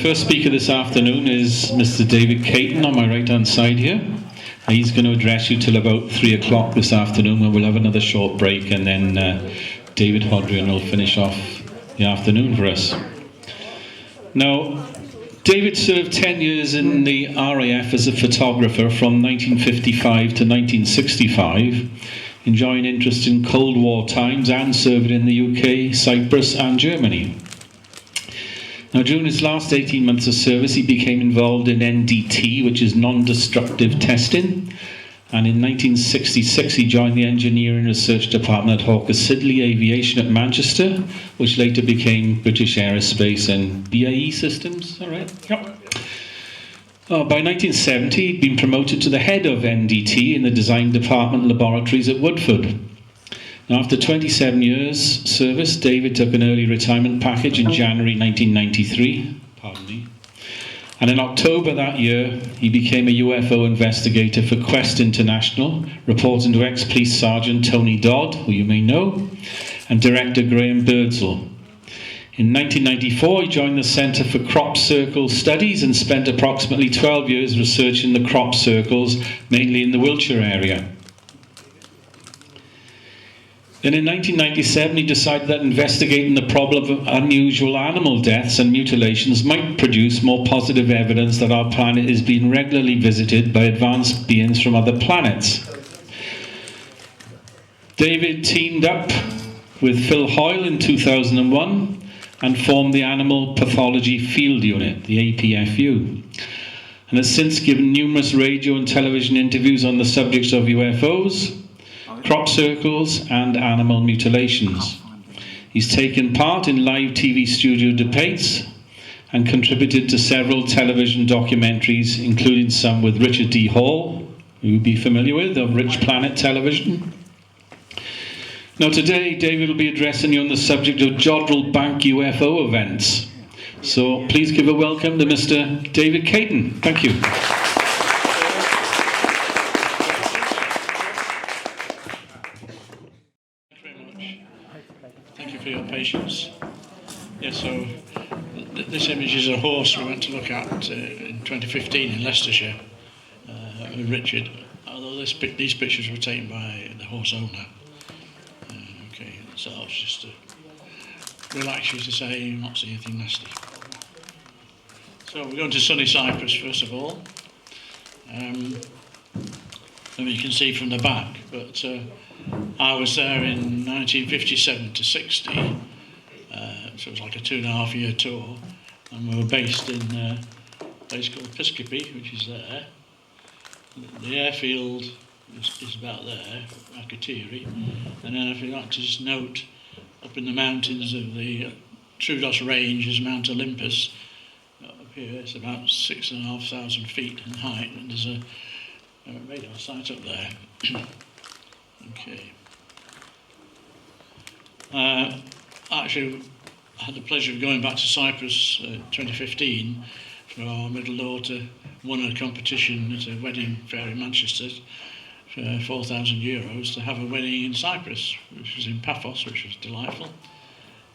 first speaker this afternoon is Mr. David Cayton on my right-hand side here. He's going to address you till about 3 o'clock this afternoon, when we'll have another short break, and then David Hodrian will finish off the afternoon for us. Now, David served 10 years in the RAF as a photographer from 1955 to 1965, enjoying interest in Cold War times and serving in the UK, Cyprus and Germany. Now, during his last 18 months of service, he became involved in NDT, which is non-destructive testing. And in 1966, he joined the Engineering Research Department at Hawker Siddeley Aviation at Manchester, which later became British Aerospace and BAE Systems. All right? Yep. By 1970, he'd been promoted to the head of NDT in the Design Department Laboratories at Woodford. Now, after 27 years service, David took an early retirement package in January 1993. Pardon me. And in October that year, he became a UFO investigator for Quest International, reporting to ex-police sergeant Tony Dodd, who you may know, and director Graham Birdsall. In 1994, he joined the Centre for Crop Circle Studies and spent approximately 12 years researching the crop circles, mainly in the Wiltshire area. Then in 1997, he decided that investigating the problem of unusual animal deaths and mutilations might produce more positive evidence that our planet is being regularly visited by advanced beings from other planets. David teamed up with Phil Hoyle in 2001 and formed the Animal Pathology Field Unit, the APFU, and has since given numerous radio and television interviews on the subjects of UFOs, crop circles and animal mutilations. He's taken part in live TV studio debates and contributed to several television documentaries, including some with Richard D. Hall, who you'll be familiar with, of Rich Planet Television. Now today, David will be addressing you on the subject of Jodrell Bank UFO events. So please give a welcome to Mr. David Cayton. Thank you. For your patience. Yeah, so this image is a horse we went to look at in 2015 in Leicestershire with Richard, although these pictures were taken by the horse owner. Okay, so it's just to relax you to say you're not seeing anything nasty. So we're going to sunny Cyprus first of all. And you can see from the back, but I was there in 1957 to 60, so it was like a 2.5-year tour, and we were based in a place called Piscopi, which is there. The airfield is about there, Akatiri, and then if you'd like to just note, up in the mountains of the Trudos range is Mount Olympus. Up here it's about 6,500 feet in height, and there's a radar site up there. Okay. Actually, I had the pleasure of going back to Cyprus 2015 for our middle daughter won a competition at a wedding fair in Manchester for €4,000 to have a wedding in Cyprus, which was in Paphos, which was delightful.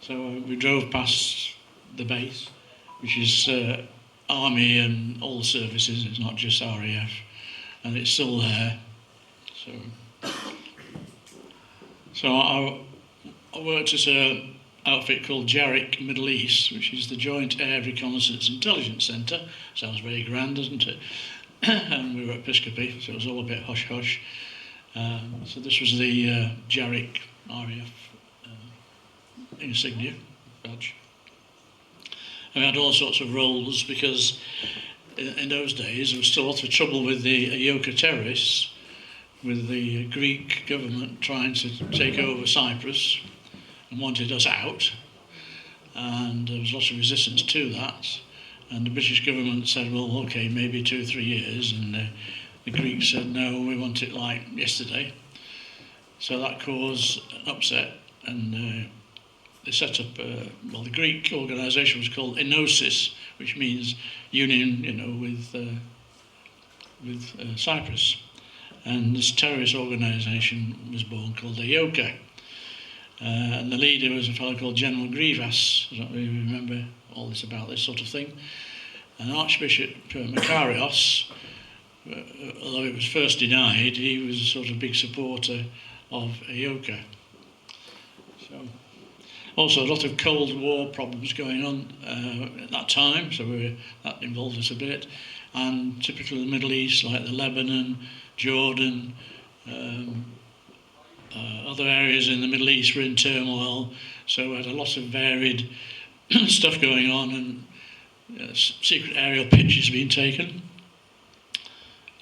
So we drove past the base, which is Army and all the services, it's not just RAF, and it's still there. So I worked at an outfit called JARIC Middle East, which is the Joint Air Reconnaissance Intelligence Centre. Sounds very grand, doesn't it? And we were at Piscopi, so it was all a bit hush-hush. So this was the JARIC RAF insignia badge. And we had all sorts of roles because in those days there was still lots of trouble with the Ayoka terrorists, with the Greek government trying to take over Cyprus and wanted us out, and there was lots of resistance to that, and the British government said, well, okay, maybe 2 or 3 years, and the Greeks said, no, we want it like yesterday. So that caused an upset, and they set up, well, the Greek organisation was called Enosis, which means union, with Cyprus. And this terrorist organisation was born called Ayoka. And the leader was a fellow called General Grievous. I don't really remember all this about this sort of thing. And Archbishop Makarios, although it was first denied, he was a sort of big supporter of Aoka. So, also a lot of Cold War problems going on at that time, so that involved us a bit. And typically the Middle East, like the Lebanon, Jordan, other areas in the Middle East were in turmoil, so we had a lot of varied stuff going on, and secret aerial pictures being taken.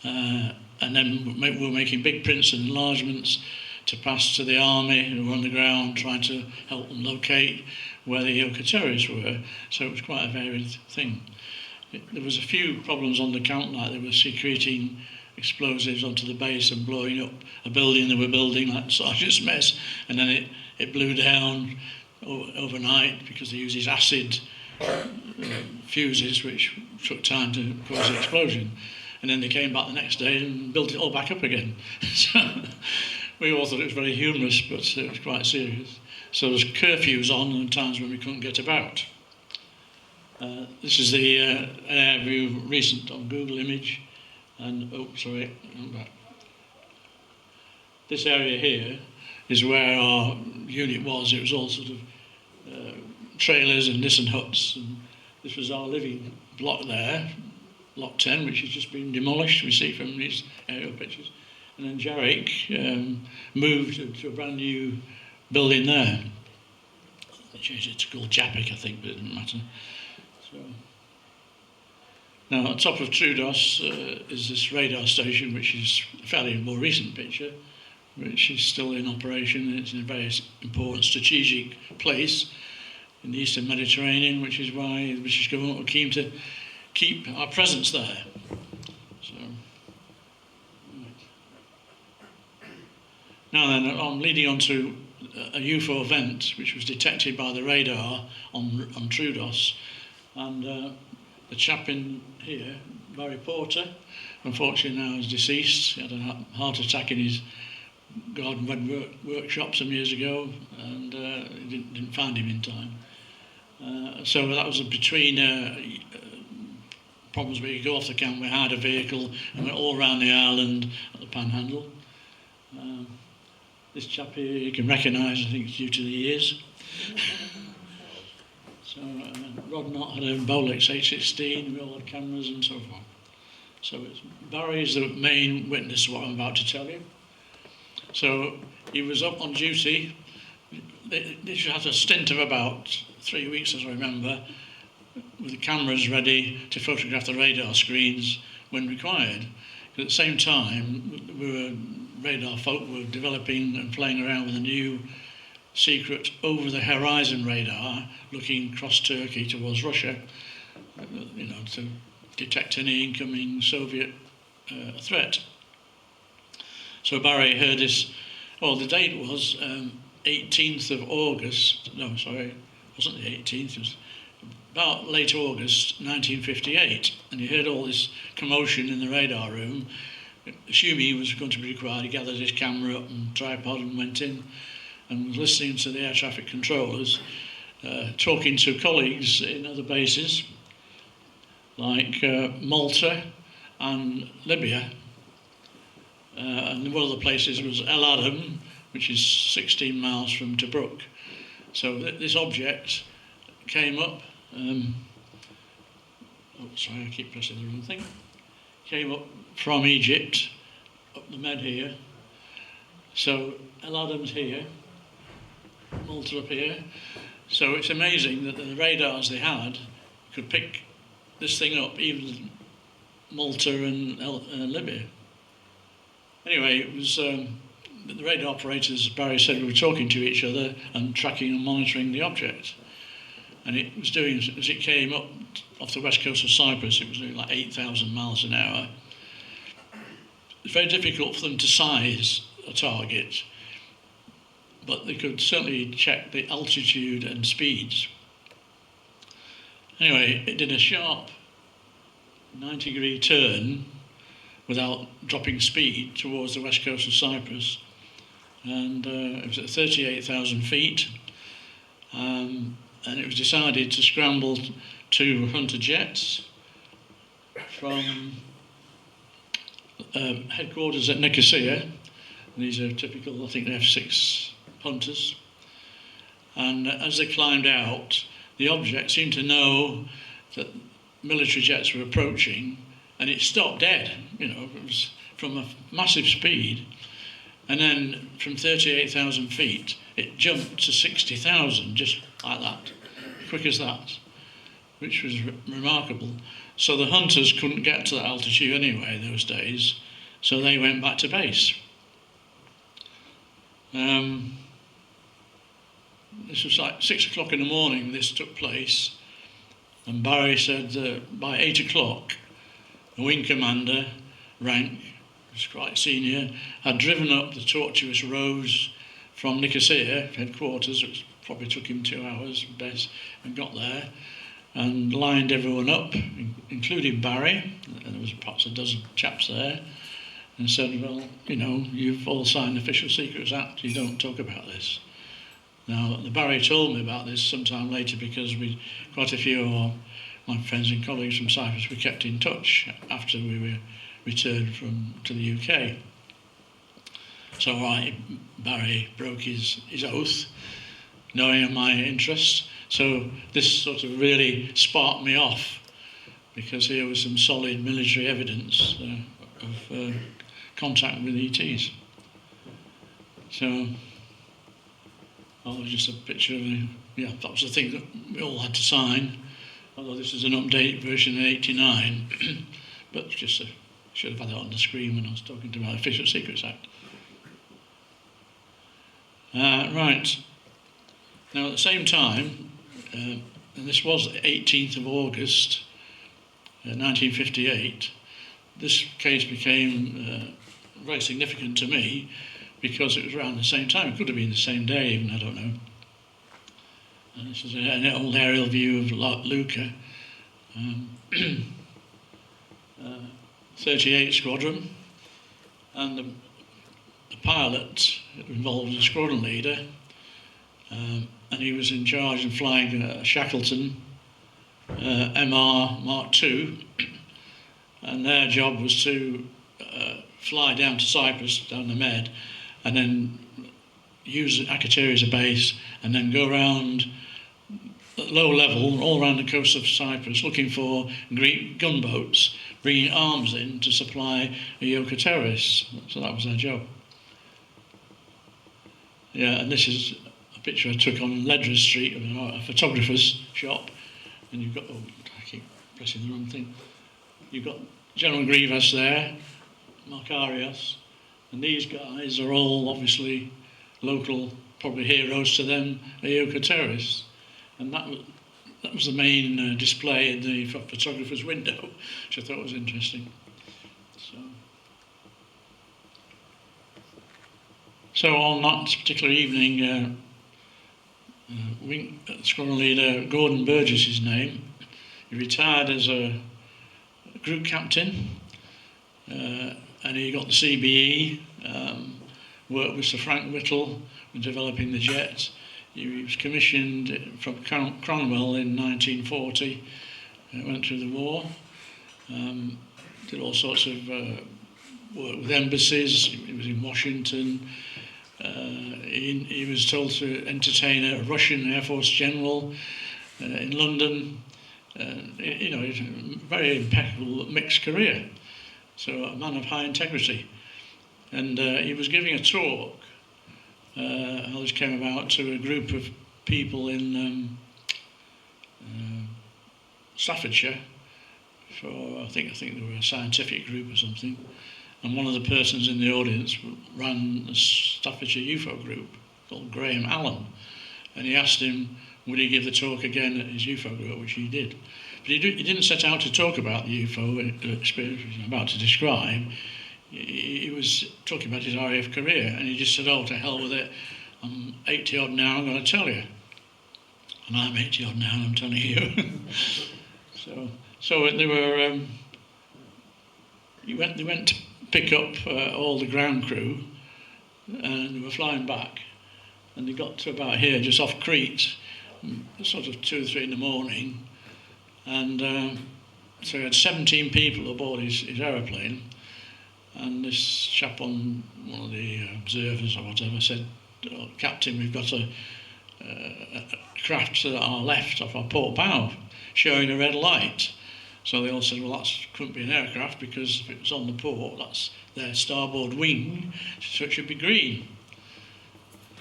And then we were making big prints and enlargements to pass to the army who were on the ground, trying to help them locate where the Aoka terrorists were. So it was quite a varied thing. There was a few problems on the count, like they were secreting explosives onto the base and blowing up a building they were building, like Sergeant's Mess, and then it blew down overnight because they used these acid fuses, which took time to cause the explosion. And then they came back the next day and built it all back up again. So we all thought it was very humorous, but it was quite serious. So there's curfews on and times when we couldn't get about. This is the air view recent on Google image. And, this area here is where our unit was. It was all sort of trailers and Nissan huts. And this was our living block there, Block 10, which has just been demolished, we see from these aerial pictures. And then Jarek moved to a brand new building there. They changed it to called Japik, I think, but it didn't matter. So, now, on top of Trudos is this radar station, which is a fairly more recent picture, which is still in operation. It's in a very important strategic place in the Eastern Mediterranean, which is why the British government were keen to keep our presence there. So, right. Now then, I'm leading on to a UFO event which was detected by the radar on Trudos, and the chap in here, Barry Porter, unfortunately now is deceased. He had a heart attack in his garden workshop some years ago, and didn't find him in time. So that was between problems where you go off the camp. We hired a vehicle and went all around the island at the Panhandle. This chap here you can recognise, I think it's due to the ears. So Rod Knott had a Bolex 816, we all had cameras and so forth. So Barry is the main witness to what I'm about to tell you. So he was up on duty. They had a stint of about 3 weeks, as I remember, with the cameras ready to photograph the radar screens when required. At the same time, radar folk were developing and playing around with a new secret over-the-horizon radar looking across Turkey towards Russia, to detect any incoming Soviet threat. So Barry heard this, the date was 18th of August, no, sorry, it wasn't the 18th, it was about late August 1958, and he heard all this commotion in the radar room. Assuming he was going to be required, he gathered his camera up and tripod and went in and was listening to the air traffic controllers, talking to colleagues in other bases, like Malta and Libya. And one of the places was El Adam, which is 16 miles from Tobruk. So this object came up, sorry, I keep pressing the wrong thing. Came up from Egypt, up the Med here. So El Adam's here, Malta up here. So it's amazing that the radars they had could pick this thing up, even Malta and Libya. Anyway, it was the radar operators, Barry said, we were talking to each other and tracking and monitoring the object. And it was doing, as it came up off the west coast of Cyprus, it was doing like 8,000 miles an hour. It's very difficult for them to size a target, but they could certainly check the altitude and speeds. Anyway, it did a sharp 90-degree turn without dropping speed towards the west coast of Cyprus, and it was at 38,000 feet, and it was decided to scramble 2 Hunter jets from headquarters at Nicosia. These are typical, I think, F-6 hunters. And as they climbed out, the object seemed to know that military jets were approaching, and it stopped dead. You know, it was from a massive speed. And then from 38,000 feet, it jumped to 60,000, just like that, quick as that, which was remarkable. So the hunters couldn't get to that altitude anyway those days, so they went back to base. This was like 6 o'clock in the morning this took place, and Barry said that by 8 o'clock, the wing commander, rank, was quite senior, had driven up the tortuous roads from Nicosia headquarters, which probably took him 2 hours best, and got there and lined everyone up, including Barry, and there was perhaps a dozen chaps there, and said, well, you know, you've all signed the Official Secrets Act, you don't talk about this. Now, the Barry told me about this sometime later because quite a few of my friends and colleagues from Cyprus, we kept in touch after we were returned to the UK. So Barry broke his oath, knowing of my interests. So this sort of really sparked me off, because here was some solid military evidence of contact with ETs. So, that was just a picture of that was the thing that we all had to sign, although this is an updated version in '89, but just should have had that on the screen when I was talking about the Official Secrets Act. Right. Now, at the same time, and this was the 18th of August, 1958, this case became very significant to me because it was around the same time. It could have been the same day even, I don't know. This is an old aerial view of Lucca. 38 Squadron, and the pilot involved as a squadron leader, and he was in charge of flying a Shackleton MR Mark II, and their job was to fly down to Cyprus, down the Med, and then use Akrotiri as a base, and then go around at low level, all around the coast of Cyprus, looking for Greek gunboats, bringing arms in to supply S.U.F.O.N terrorists. So that was their job. Yeah, and this is a picture I took on Ledras Street, a photographer's shop, and you've got, oh, I keep pressing the wrong thing. You've got General Grievous there, Makarios, and these guys are all obviously local, probably heroes to them, S.U.F.O.N terrorists. And that was the main display in the photographer's window, which I thought was interesting. So on that particular evening, squadron leader Gordon Burgess, his name, he retired as a group captain, and he got the CBE, worked with Sir Frank Whittle in developing the jet. He was commissioned from Cromwell in 1940, went through the war, did all sorts of work with embassies. He was in Washington. He was told to entertain a Russian Air Force general in London. You know, a very impeccable mixed career. So a man of high integrity. And he was giving a talk, how this came about, to a group of people in Staffordshire. For I think they were a scientific group or something. And one of the persons in the audience ran the Staffordshire UFO group called Graham Allen. And he asked him, would he give the talk again at his UFO group, which he did. But he didn't set out to talk about the UFO experience which I'm about to describe. He was talking about his RAF career, and he just said, oh, to hell with it, I'm 80 odd now, I'm going to tell you. And I'm 80 odd now, and I'm telling you. So they were, they went to pick up all the ground crew, and they were flying back, and they got to about here, just off Crete, sort of 2 or 3 in the morning, and So he had 17 people aboard his aeroplane, and this chap on one of the observers or whatever said, oh, Captain, we've got a craft to our left off our port bow showing a red light. So they all said, well, that couldn't be an aircraft because if it was on the port, that's their starboard wing, so it should be green.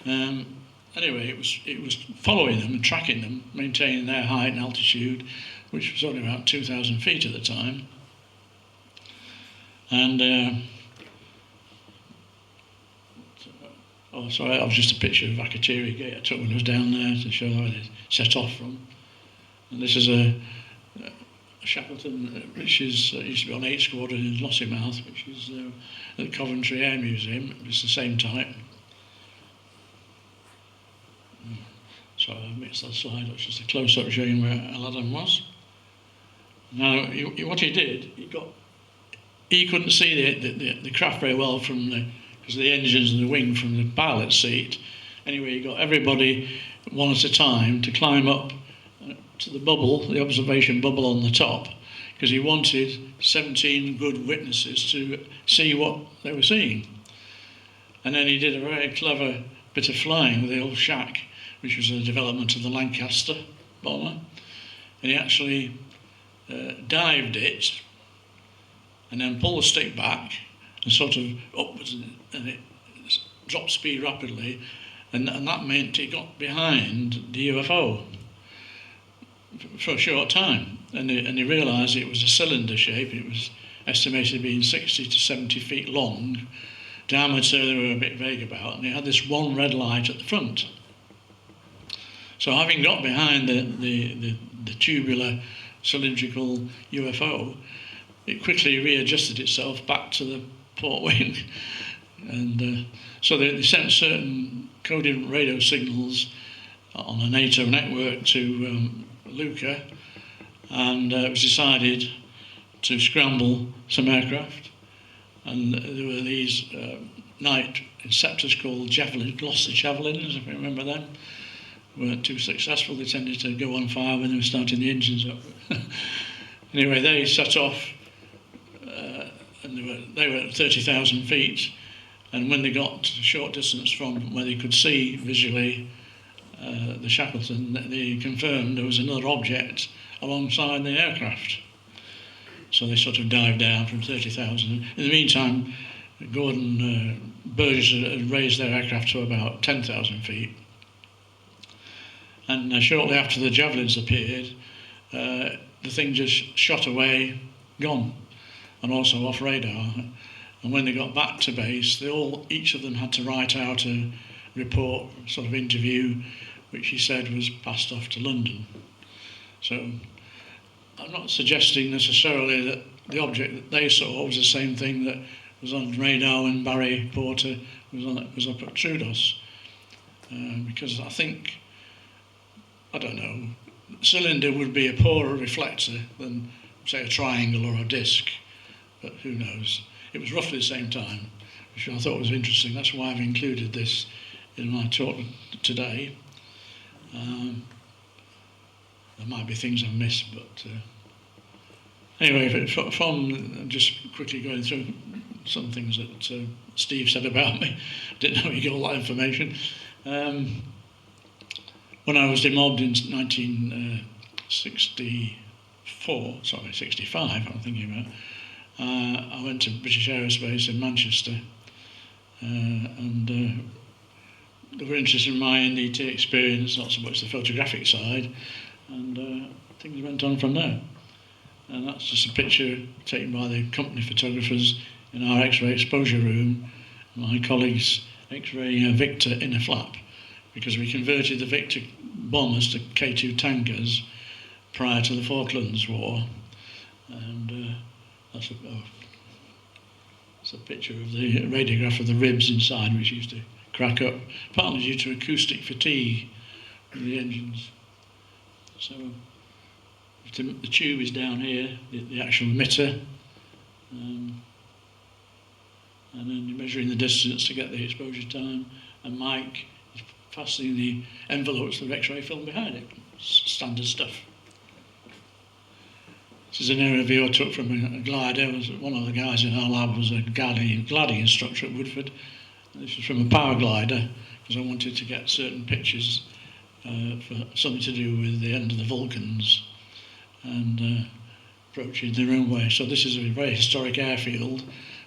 Anyway, it was following them and tracking them, maintaining their height and altitude, which was only about 2,000 feet at the time. And sorry, that was just a picture of Vakatiri Gate I took when I was down there to show where they set off from. And this is a Shackleton, which is used to be on 8 Squadron in Lossiemouth, which is at the Coventry Air Museum. It's the same type. So I mixed that slide, which is a close-up showing where Aladdin was. Now, what he did, he couldn't see the craft very well because of the engines and the wing from the pilot's seat. Anyway, he got everybody one at a time to climb up to the bubble, the observation bubble on the top, because he wanted 17 good witnesses to see what they were seeing. And then he did a very clever bit of flying with the old Shack, which was a development of the Lancaster bomber. And he actually dived it and then pulled the stick back and sort of upwards, and it dropped speed rapidly, and that meant he got behind the UFO for a short time, and he realised it was a cylinder shape. It was estimated being 60 to 70 feet long, diameter they were a bit vague about, and it had this one red light at the front. So having got behind the tubular cylindrical UFO, it quickly readjusted itself back to the port wing, and so they sent certain coded radio signals on a NATO network to Lucca, and it was decided to scramble some aircraft, and there were these night inceptors called Gloucester Javelins, if you remember them. Weren't too successful. They tended to go on fire when they were starting the engines up. Anyway, they set off, and they were at 30,000 feet, and when they got a short distance from where they could see visually the Shackleton, they confirmed there was another object alongside the aircraft. So they sort of dived down from 30,000. In the meantime, Gordon Burgess had raised their aircraft to about 10,000 feet. And shortly after the Javelins appeared, the thing just shot away, gone, and also off radar. And when they got back to base, each of them had to write out a report, sort of interview, which he said was passed off to London. So I'm not suggesting necessarily that the object that they saw was the same thing that was on radar when Barry Porter was up at Trudos, because I think, I don't know, cylinder would be a poorer reflector than, say, a triangle or a disc, but who knows. It was roughly the same time, which I thought was interesting. That's why I've included this in my talk today. There might be things I've missed, but anyway, from just quickly going through some things that Steve said about me, I didn't know he got all that information. When I was demobbed in 65, I'm thinking about, I went to British Aerospace in Manchester, and they were interested in my NDT experience, not so much the photographic side, and things went on from there. And that's just a picture taken by the company photographers in our X-ray exposure room, my colleagues X-raying a Victor in a flap, because we converted the Victor bombers to K2 tankers prior to the Falklands War. And that's a picture of the radiograph of the ribs inside, which used to crack up, partly due to acoustic fatigue of the engines. So the tube is down here, the actual emitter, and then you're measuring the distance to get the exposure time, and Mike is fastening the envelopes of X-ray film behind it. Standard stuff. This is an aerial view I took from a glider. One of the guys in our lab was a gliding instructor at Woodford. And this is from a power glider, because I wanted to get certain pictures for something to do with the end of the Vulcans and approaching the runway. So this is a very historic airfield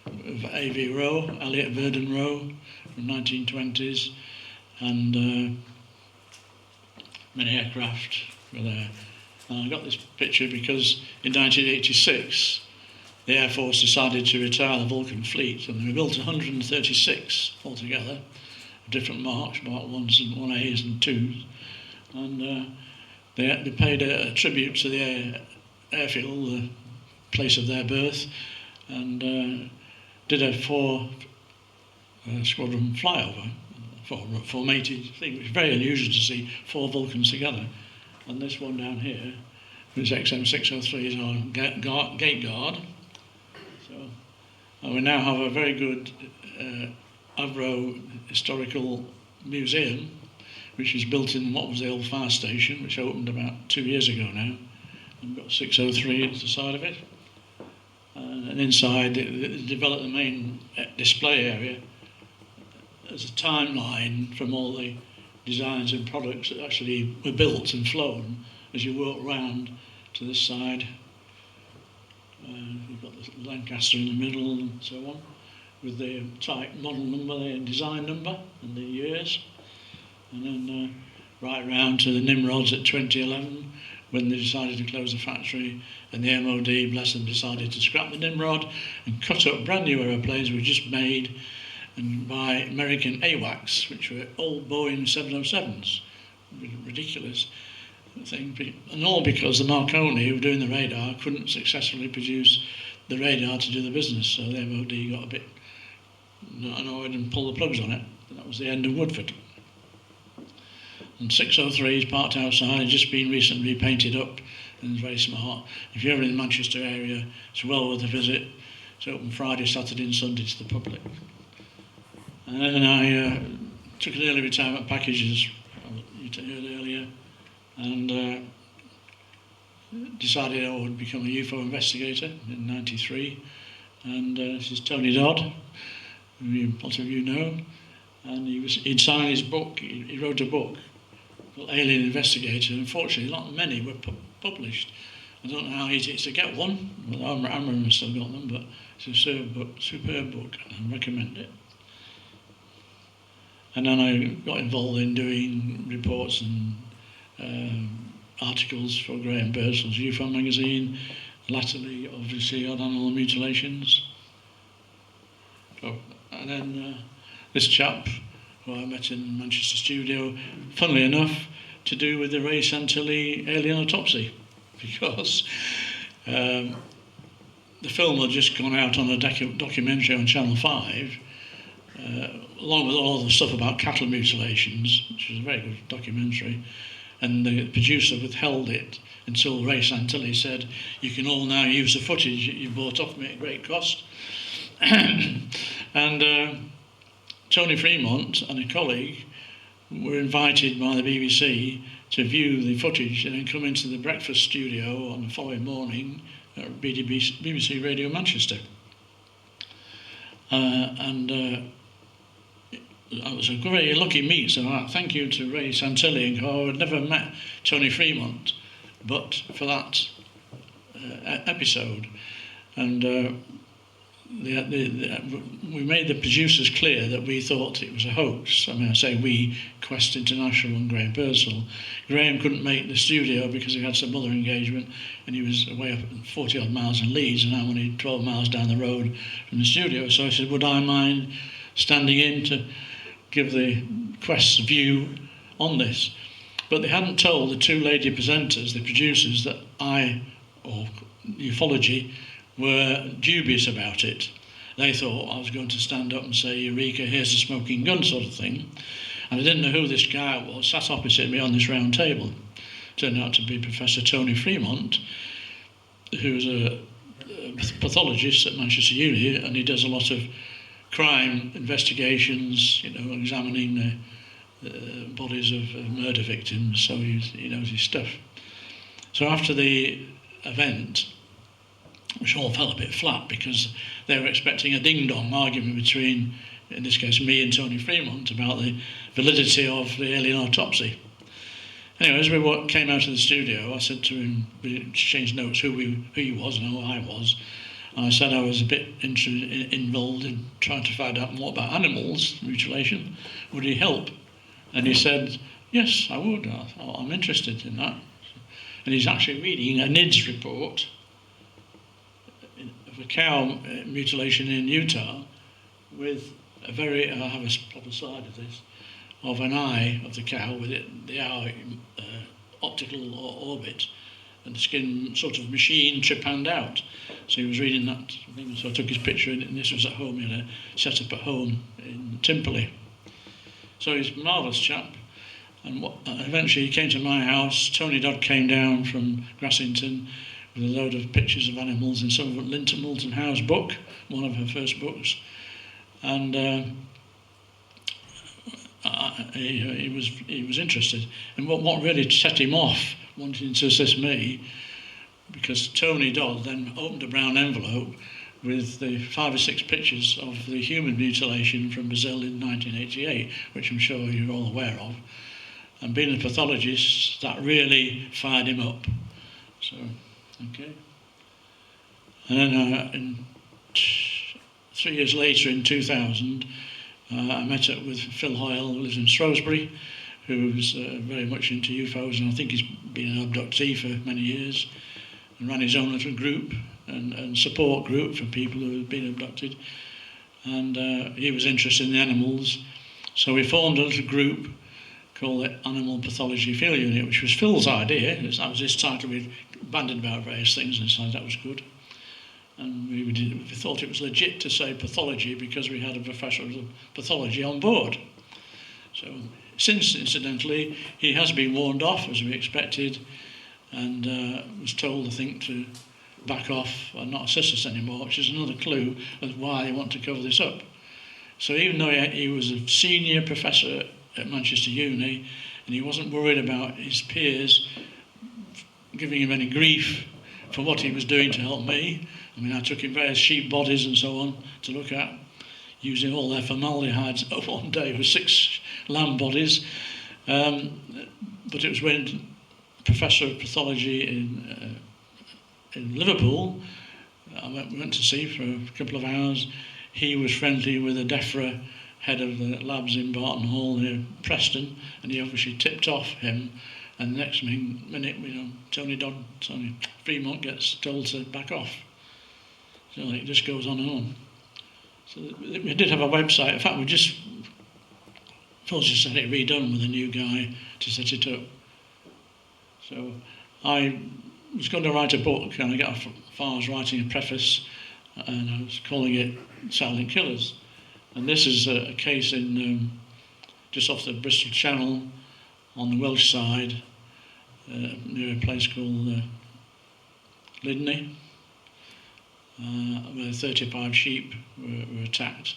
of A.V. Rowe, Elliott Verdon Rowe, from 1920s, and many aircraft were there. And I got this picture because in 1986 the Air Force decided to retire the Vulcan fleet, and they built 136 altogether, different marks, Mark 1s and 1As and 2s, and they paid a tribute to the airfield, the place of their birth, and did a 4 squadron flyover, formated thing, which is very unusual to see 4 Vulcans together. And this one down here, this XM603, is our gate guard. So we now have a very good Avro historical museum, which is built in what was the old fire station, which opened about 2 years ago now. And we've got 603 at the side of it. And inside, they developed the main display area as a timeline from all the designs and products that actually were built and flown as you walk round to this side. You've got the Lancaster in the middle and so on, with the type model number, the design number and the years. And then right round to the Nimrods at 2011, when they decided to close the factory, and the MOD, bless them, decided to scrap the Nimrod and cut up brand new aeroplanes we just made and by American AWACS, which were old Boeing 707s. Ridiculous thing. And all because the Marconi, who were doing the radar, couldn't successfully produce the radar to do the business. So the MOD got a bit annoyed and pulled the plugs on it. And that was the end of Woodford. And 603 is parked outside, it's just been recently repainted up, and it's very smart. If you're ever in the Manchester area, it's well worth a visit. It's open Friday, Saturday and Sunday to the public. And then I took an early retirement package, as you heard earlier, and decided I would become a UFO investigator in '93. And this is Tony Dodd, who lots of you know, and he'd signed his book. He wrote a book called Alien Investigator. Unfortunately, not many were published. I don't know how easy it is to get one. Well, Amram still got them, but it's a superb book, and I recommend it. And then I got involved in doing reports and articles for Graham Birdsall's UFO magazine, latterly obviously on animal mutilations. Oh, and then this chap who I met in Manchester studio, funnily enough, to do with the Ray Santilli alien autopsy, because the film had just gone out on a documentary on Channel 5, along with all the stuff about cattle mutilations, which was a very good documentary, and the producer withheld it until Ray Santilli said, "You can all now use the footage you bought off me at great cost." And Tony Fremont and a colleague were invited by the BBC to view the footage and then come into the breakfast studio on the following morning at BBC Radio Manchester. I was a very lucky meet, so thank you to Ray Santilli and co. I had never met Tony Fremont, but for that episode. And we made the producers clear that we thought it was a hoax. I mean, I say we, Quest International and Graham Birdsall. Graham couldn't make the studio because he had some other engagement, and he was away up 40 odd miles in Leeds, and I'm only 12 miles down the road from the studio. So I said, would I mind standing in to give the Quest's view on this? But they hadn't told the two lady presenters, the producers, that I, or ufology, were dubious about it. They thought I was going to stand up and say, "Eureka, here's a smoking gun," sort of thing. And I didn't know who this guy was, sat opposite me on this round table. Turned out to be Professor Tony Fremont, who's a pathologist at Manchester Uni, and he does a lot of crime investigations, examining the bodies of murder victims, so he knows his stuff. So after the event, which all fell a bit flat because they were expecting a ding-dong argument between, in this case, me and Tony Fremont about the validity of the alien autopsy. Anyway, as we came out of the studio, I said to him, we exchanged notes, who he was and who I was. And I said I was a bit involved in trying to find out more about animals, mutilation. Would he help? And he said, yes, I would. I'm interested in that. And he's actually reading a NIDS report of a cow mutilation in Utah with a very, I have a proper slide of this, of an eye of the cow with the eye optical orbit and the skin sort of machine trepanned out. So he was reading that thing, so I took his picture, and this was at home. He had a set-up at home in Timperley. So he's a marvellous chap. And eventually he came to my house. Tony Dodd came down from Grassington with a load of pictures of animals in some of Milton Howe's book, one of her first books. And he was interested. And what really set him off wanting to assist me, because Tony Dodd then opened a brown envelope with the 5 or 6 pictures of the human mutilation from Brazil in 1988, which I'm sure you're all aware of. And being a pathologist, that really fired him up. So, okay. And then 3 years later, in 2000, I met up with Phil Hoyle, who lives in Shrewsbury, who's very much into UFOs, and I think he's been an abductee for many years, and ran his own little group and support group for people who have been abducted. And he was interested in the animals, so we formed a little group called the Animal Pathology Field Unit, which was Phil's idea. That was his title. We bandied about various things and decided that was good. And we thought it was legit to say pathology because we had a professor of pathology on board. So since, incidentally, he has been warned off, as we expected, and was told, I think, to back off and not assist us anymore, which is another clue of why they want to cover this up. So even though he was a senior professor at Manchester Uni, and he wasn't worried about his peers giving him any grief for what he was doing to help me. I mean, I took him various sheep bodies and so on to look at, using all their formaldehydes one day for 6 lamb bodies. But it was when Professor of Pathology in Liverpool, we went to see for a couple of hours. He was friendly with the DEFRA head of the labs in Barton Hall near Preston, and he obviously tipped off him. And the next minute, Tony Fremont gets told to back off. So it just goes on and on. So we did have a website. In fact, Phil's just had it redone with a new guy to set it up. So I was going to write a book, and I got as far as writing a preface, and I was calling it Silent Killers. And this is a case in just off the Bristol Channel on the Welsh side, near a place called Lydney, where 35 sheep were attacked.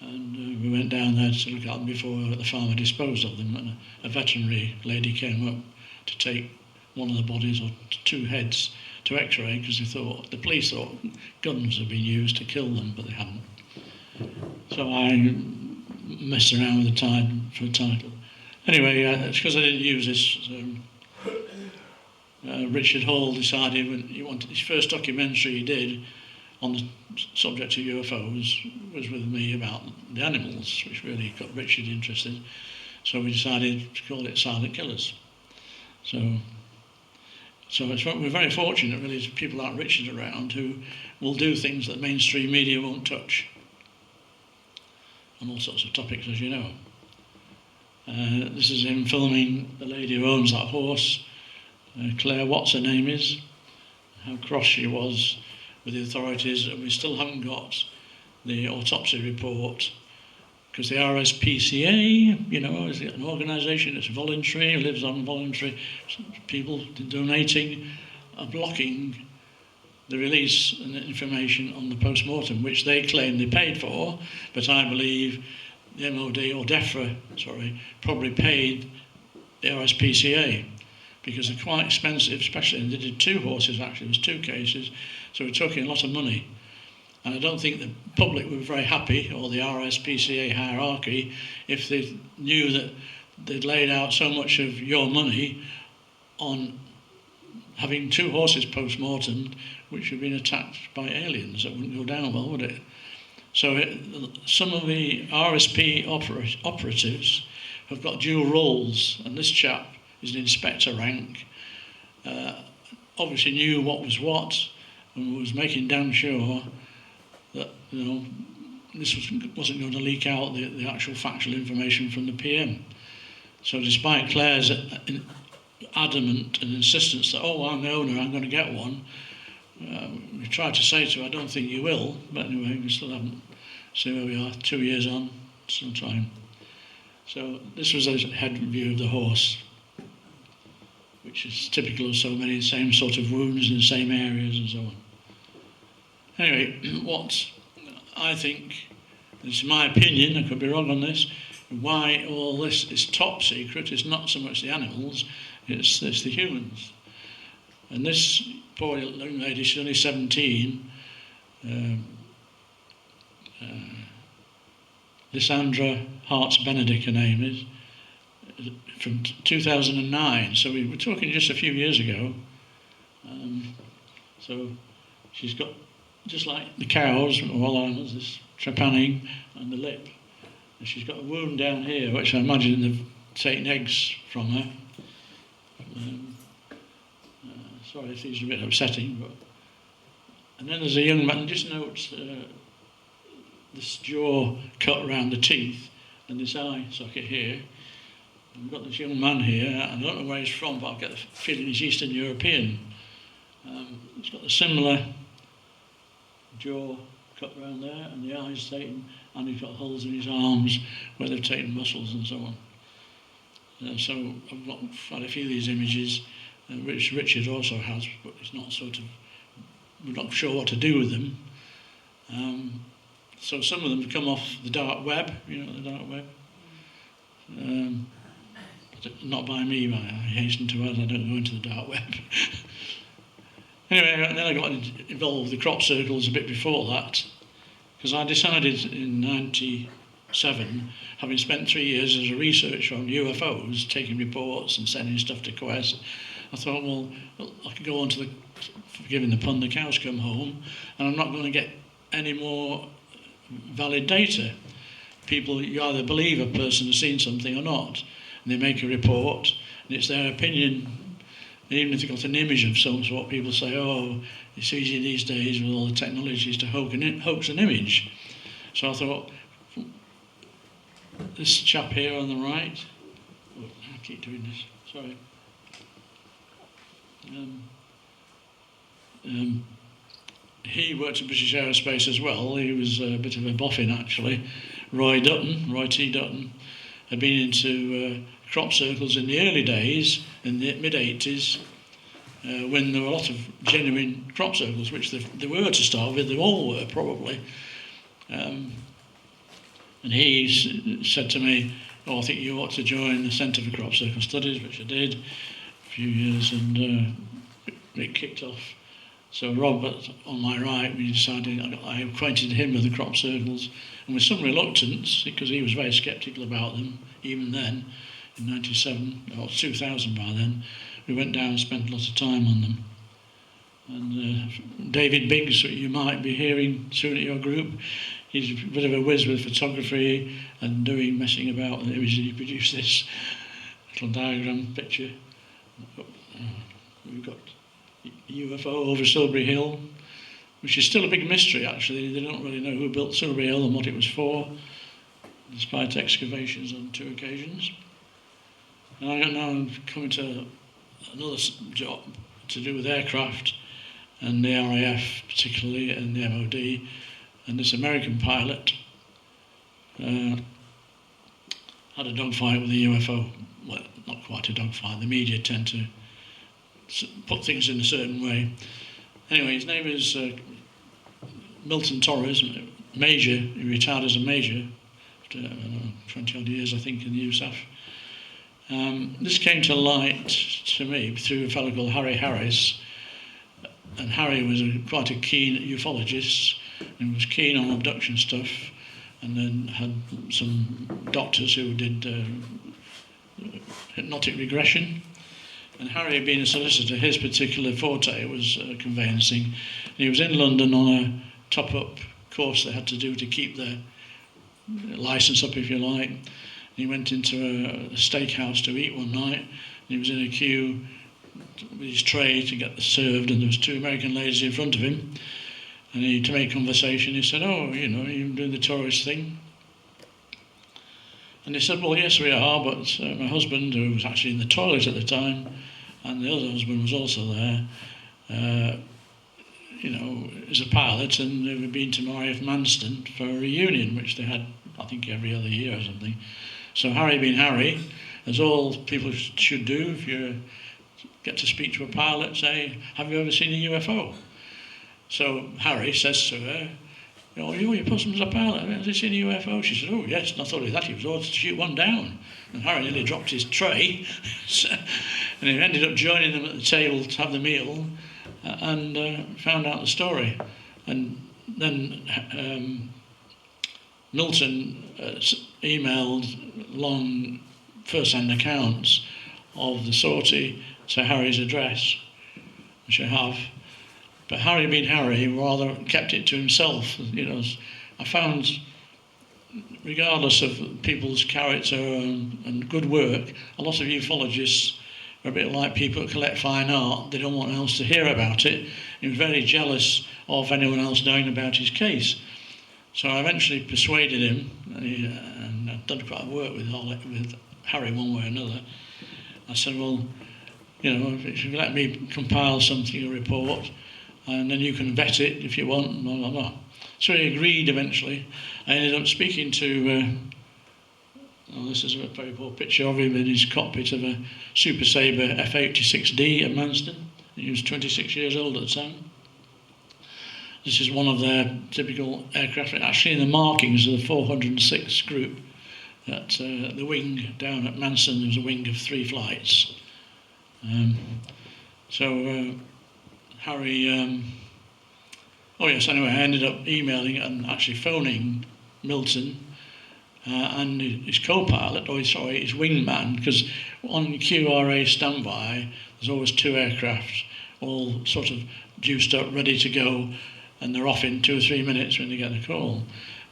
And we went down there to look at them before the farmer disposed of them. And a veterinary lady came up to take one of the bodies, or 2 heads, to x-ray, because the police thought guns had been used to kill them, but they hadn't. So I messed around with the title. Anyway, it's because I didn't use this. Richard Hall decided when he wanted his first documentary he did on the subject of UFOs was with me about the animals, which really got Richard interested. So we decided to call it Silent Killers. So we're very fortunate, really, there's people like Richard around who will do things that mainstream media won't touch, on all sorts of topics, as you know. This is him filming the lady who owns that horse, Claire Watts her name is, how cross she was with the authorities, and we still haven't got the autopsy report, because the RSPCA, is an organisation that's voluntary, lives on voluntary, people donating, are blocking the release and the information on the post-mortem, which they claim they paid for, but I believe the MOD, or DEFRA, probably paid the RSPCA, because they're quite expensive, especially, and they did 2 horses actually, there was 2 cases, so we're talking a lot of money. And I don't think the public were very happy, or the RSPCA hierarchy, if they knew that they'd laid out so much of your money on having 2 horses post-mortem which had been attacked by aliens. That wouldn't go down well, would it? So some of the RSP operatives have got dual roles, and this chap is an inspector rank, obviously knew what was what, and was making damn sure that, you know, this wasn't going to leak out the actual factual information from the PM. So despite Claire's adamant and insistence that, oh, I'm the owner, I'm going to get one, we tried to say to her, I don't think you will, but anyway, we still haven't. So where we are, 2 years on, still trying. So this was a head view of the horse, which is typical of so many same sort of wounds in the same areas and so on. Anyway, what I think, this is my opinion, I could be wrong on this, why all this is top secret is not so much the animals, it's the humans. And this poor young lady, she's only 17, Lysandra Harts-Benedict, her name is, from 2009, so we were talking just a few years ago. So she's got, just like the cows, all animals, this trepanning and the lip. And she's got a wound down here, which I imagine they've taken eggs from her. Sorry if these are a bit upsetting, but... And then there's a young man, just note this jaw cut around the teeth and this eye socket here. And we've got this young man here, I don't know where he's from, but I get the feeling he's Eastern European. He's got a similar jaw cut around there, and the eyes taken, and he's got holes in his arms where they've taken muscles and so on. So I've got quite a few of these images, which Richard also has, but it's not sort of, we're not sure what to do with them. So some of them have come off the dark web, you know, the dark web. Not by me, I hasten to add, I don't go into the dark web. Anyway, and then I got involved with the crop circles a bit before that, because I decided in '97, having spent 3 years as a researcher on UFOs, taking reports and sending stuff to Quest, I thought, well, I could go on to the, forgiving the pun, the cows come home, and I'm not going to get any more valid data. People, you either believe a person has seen something or not, and they make a report, and it's their opinion. Even if they've got an image of some sort, people say, oh, it's easy these days with all the technologies to hoax an image. So I thought, this chap here on the right, oh, I keep doing this, sorry. He worked in British Aerospace as well. He was a bit of a boffin, actually. Roy T. Dutton, had been into crop circles in the early days, in the mid-80s, when there were a lot of genuine crop circles, which they were to start with, they all were probably. And he said to me, oh, I think you ought to join the Centre for Crop Circle Studies, which I did a few years, and it kicked off. So Robert, on my right, we decided, I acquainted him with the crop circles, and with some reluctance, because he was very sceptical about them, even then, in '97, or 2000 by then, we went down and spent a lot of time on them. And David Biggs, you might be hearing soon at your group, he's a bit of a whiz with photography and messing about with images. He produced this little diagram picture. We've got UFO over Silbury Hill, which is still a big mystery actually. They don't really know who built Silbury Hill and what it was for, despite excavations on 2 occasions. And I'm coming to another job to do with aircraft and the RAF particularly, and the MOD, and this American pilot had a dogfight with the UFO. Well, not quite a dogfight, the media tend to put things in a certain way. Anyway, his name is Milton Torres, Major. He retired as a Major after 20 odd years, I think, in the U.S.A.F. This came to light to me through a fellow called Harry Harris, and Harry was quite a keen ufologist and was keen on abduction stuff, and then had some doctors who did hypnotic regression. And Harry, being a solicitor, his particular forte was conveyancing. And he was in London on a top-up course they had to do to keep their licence up, if you like. And he went into a steakhouse to eat one night, and he was in a queue with his tray to get served, and there was two American ladies in front of him. And he, to make conversation, he said, "Oh, you know, you're doing the tourist thing." And they said, "Well, yes, we are, but my husband, who was actually in the toilet at the time, and the other husband was also there, you know, is a pilot, and they were been to RAF Manston for a reunion, which they had, I think, every other year or something." So Harry being Harry, as all people should do if you get to speak to a pilot, say, "Have you ever seen a UFO?" So Harry says to her, "Oh, your husband's a pilot. Has he seen a UFO?" She said, "Oh, yes." Not only that, he was ordered to shoot one down. And Harry nearly dropped his tray. And he ended up joining them at the table to have the meal, and found out the story. And then Milton emailed long first-hand accounts of the sortie to Harry's address, which I have. But Harry being Harry rather kept it to himself. You know, I found, regardless of people's character and good work, a lot of ufologists are a bit like people who collect fine art. They don't want anyone else to hear about it. He was very jealous of anyone else knowing about his case. So I eventually persuaded him, and I've done quite a work with Harry one way or another. I said, "Well, you know, if you let me compile something, a report, and then you can vet it if you want, blah, blah, blah." So he agreed eventually. I ended up speaking to, this is a very poor picture of him in his cockpit of a Super Sabre F-86D at Manston. He was 26 years old at the time. This is one of their typical aircraft. Actually, in the markings of the 406 group, at the wing down at Manston, there was a wing of 3 flights. Harry, anyway, I ended up emailing and actually phoning Milton and his co-pilot, his wingman, because on QRA standby, there's always 2 aircraft, all sort of juiced up, ready to go, and they're off in 2 or 3 minutes when they get the call.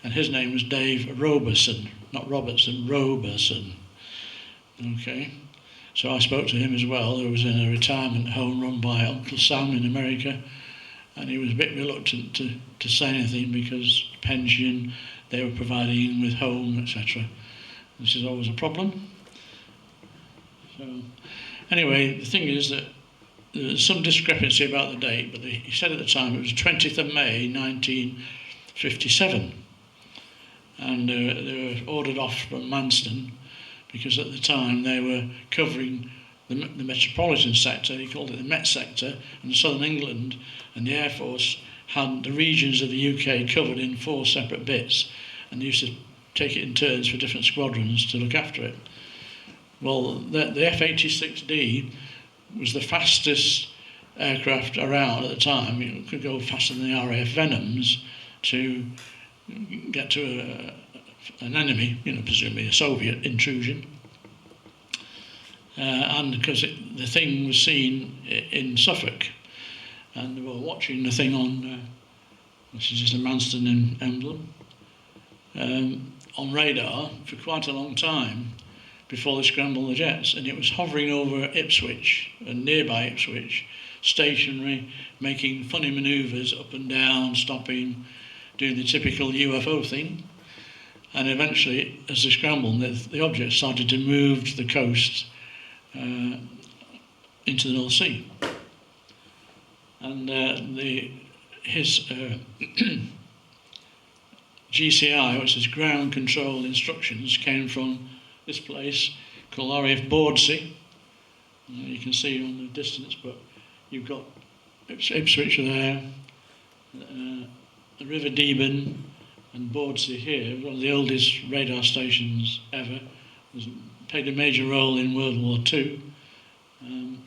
And his name was Dave Roberson, not Robertson, Roberson. Okay. So I spoke to him as well, who was in a retirement home run by Uncle Sam in America, and he was a bit reluctant to say anything because pension, they were providing him with home, etc. This is always a problem. So anyway, the thing is that there's some discrepancy about the date, but he said at the time it was 20th of May 1957, and they were ordered off from Manston, because at the time they were covering the metropolitan sector. He called it the Met sector, and southern England, and the Air Force had the regions of the UK covered in 4 separate bits, and they used to take it in turns for different squadrons to look after it. Well, the F-86D was the fastest aircraft around at the time. It could go faster than the RAF Venoms to get to an enemy, presumably a Soviet intrusion. And because the thing was seen in Suffolk, and they were watching the thing on, this is just a Manston emblem, on radar for quite a long time before they scrambled the jets, and it was hovering over Ipswich and nearby Ipswich, stationary, making funny manoeuvres up and down, stopping, doing the typical UFO thing. And eventually, as they scrambled, the object started to move to the coast into the North Sea. And his GCI, which is ground control instructions, came from this place called RAF Bordsea. You can see on the distance, but you've got Ipswich there, the River Deben and Bordsea here, one of the oldest radar stations ever. There's played a major role in World War II. And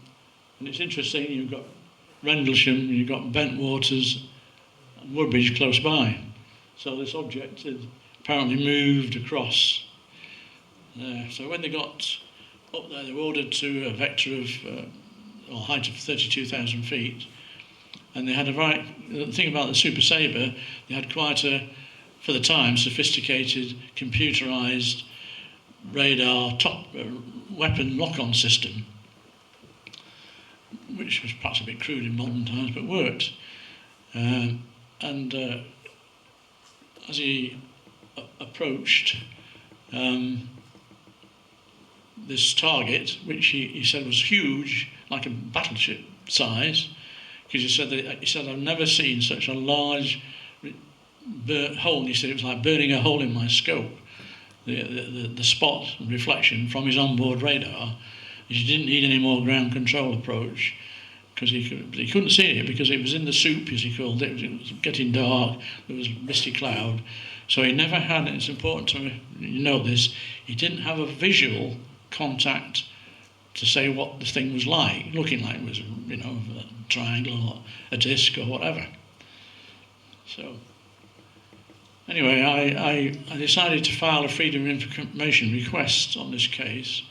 it's interesting, you've got Rendlesham, you've got Bentwaters and Woodbridge close by. So this object is apparently moved across there. So when they got up there, they were ordered to a vector of, or height of 32,000 feet. And they had the thing about the Super Sabre, they had quite a, for the time, sophisticated, computerised radar weapon lock-on system, which was perhaps a bit crude in modern times, but worked. As he approached this target, which he said was huge, like a battleship size, because he said I've never seen such a large hole. He said it was like burning a hole in my scope. The spot and reflection from his onboard radar. He didn't need any more ground control approach because he couldn't see it because it was in the soup, as he called it. It was getting dark. There was misty cloud, so he never had. It's important to note this. He didn't have a visual contact to say what the thing was like, looking like. It was, a triangle or a disc or whatever. So anyway, I decided to file a Freedom of Information request on this case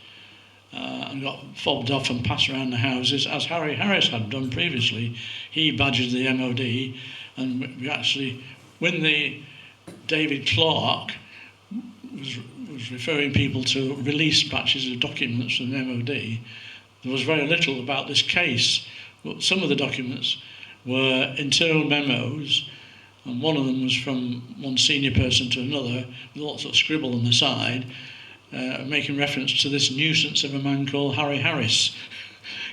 and got fobbed off and passed around the houses, as Harry Harris had done previously. He badgered the MOD, and we actually, when the David Clark was referring people to release batches of documents from the MOD, there was very little about this case. But some of the documents were internal memos, and one of them was from one senior person to another, with lots of scribble on the side, making reference to this nuisance of a man called Harry Harris.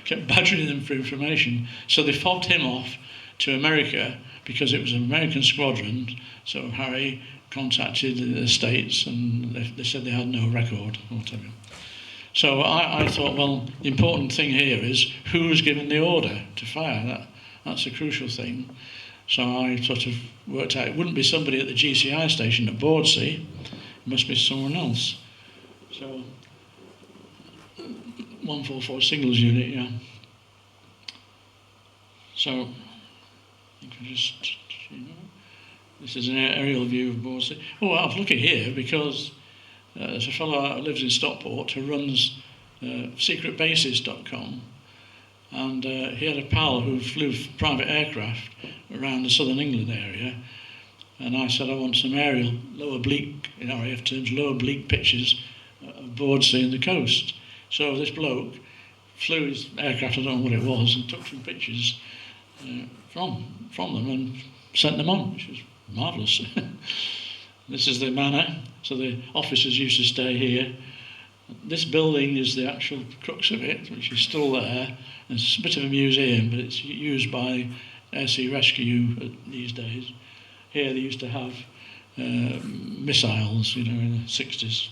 Kept badgering them for information. So they fobbed him off to America because it was an American squadron. So Harry contacted the States and they said they had no record or whatever. So I thought, well, the important thing here is who's given the order to fire. That's a crucial thing. So I sort of worked out it wouldn't be somebody at the GCI station at Bordsea, it must be someone else. So 144 Singles Unit, yeah. So I can just, this is an aerial view of Bordsea. Oh, I'll look at here because there's a fellow who lives in Stockport who runs secretbases.com. And he had a pal who flew private aircraft around the southern England area. And I said, I want some aerial, low oblique, in RAF terms, low oblique pictures of Bordsea and the coast. So this bloke flew his aircraft, I don't know what it was, and took some pictures from them and sent them on, which was marvellous. This is the manor. So the officers used to stay here. This building is the actual crux of it, which is still there. It's a bit of a museum, but it's used by Air Sea Rescue these days. Here they used to have missiles, in the 60s.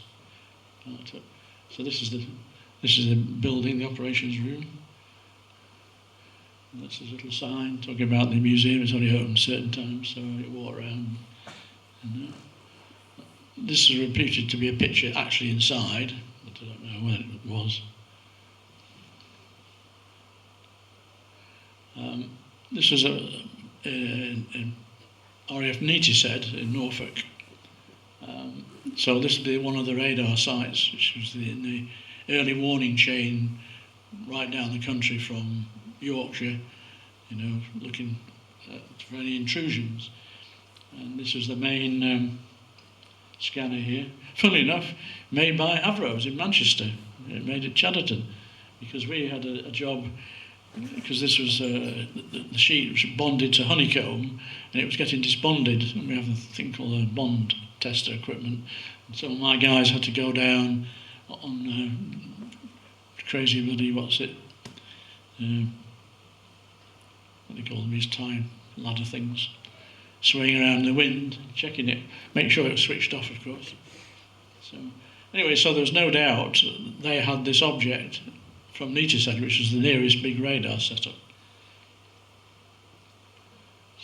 So this is the building, the operations room. And this is a little sign talking about the museum. It's only open certain times, so you walk around. This is reputed to be a picture actually inside, but I don't know when it was. This was in RAF Neatishead in Norfolk. So this would be one of the radar sites, which was in the early warning chain right down the country from Yorkshire, looking for any intrusions. And this was the main scanner here. Funnily enough, made by Avros in Manchester. It made at Shackleton, because we had a job, because this was the sheet was bonded to honeycomb, and it was getting disbonded. And we have a thing called a bond tester equipment. And so my guys had to go down on crazy bloody, what do they call them, these time ladder things, swaying around in the wind, checking it, make sure it was switched off, of course. So anyway, so there's no doubt they had this object from Neatishead, which is the nearest big radar setup.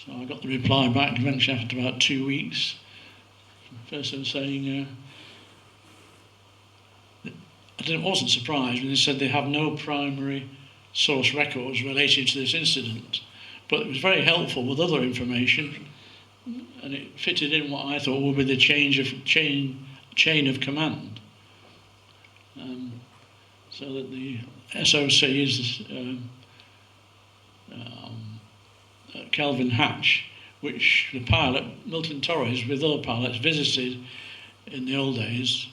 So I got the reply back eventually after about 2 weeks. Person saying, wasn't surprised when they said they have no primary source records relating to this incident, but it was very helpful with other information, and it fitted in what I thought would be the chain of command. So that the SOC is Kelvin Hatch, which the pilot, Milton Torres, with other pilots, visited in the old days.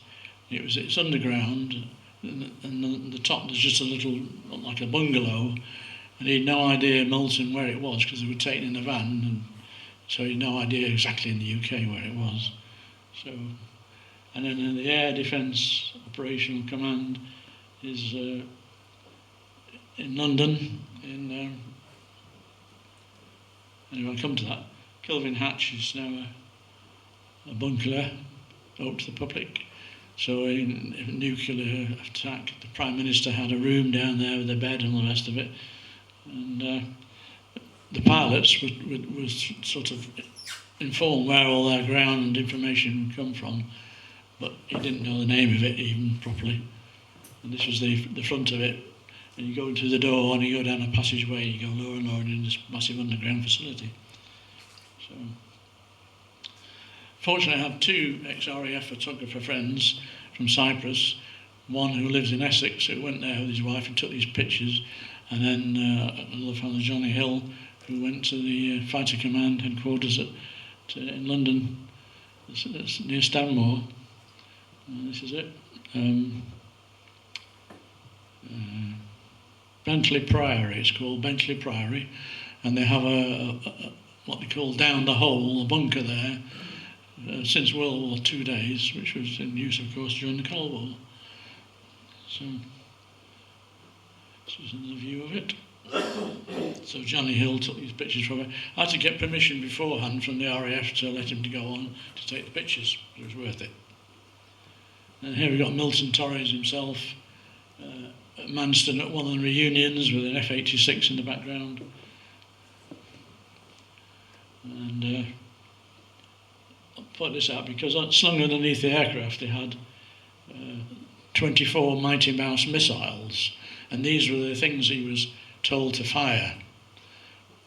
It's underground, and the top there's just a little, like a bungalow, and he had no idea Milton where it was because they were taken in a van, and so he had no idea exactly in the UK where it was. So, and then the Air Defence Operational Command is in London. Anyway, I'll come to that. Kelvin Hatch is now a bunker open to the public. So in a nuclear attack, the Prime Minister had a room down there with a bed and all the rest of it. And the pilots were sort of informed where all their ground information would come from, but he didn't know the name of it even properly. And this was the front of it. And you go into the door and you go down a passageway, you go lower and lower in this massive underground facility. So, fortunately, I have two ex-RAF photographer friends from Cyprus, one who lives in Essex, who went there with his wife and took these pictures, and then another fellow, Johnny Hill, who went to the Fighter Command headquarters in London, it's near Stanmore. This is it. Bentley Priory, it's called Bentley Priory, and they have a what they call down the hole, a bunker there, since World War II days, which was in use, of course, during the Cold War. So, this is another view of it. So Johnny Hill took these pictures from it. I had to get permission beforehand from the RAF to let him to go on to take the pictures. It was worth it. And here we've got Milton Torres himself, at Manston at one of the reunions with an F-86 in the background. And I'll put this out because slung underneath the aircraft they had 24 Mighty Mouse missiles, and these were the things he was told to fire.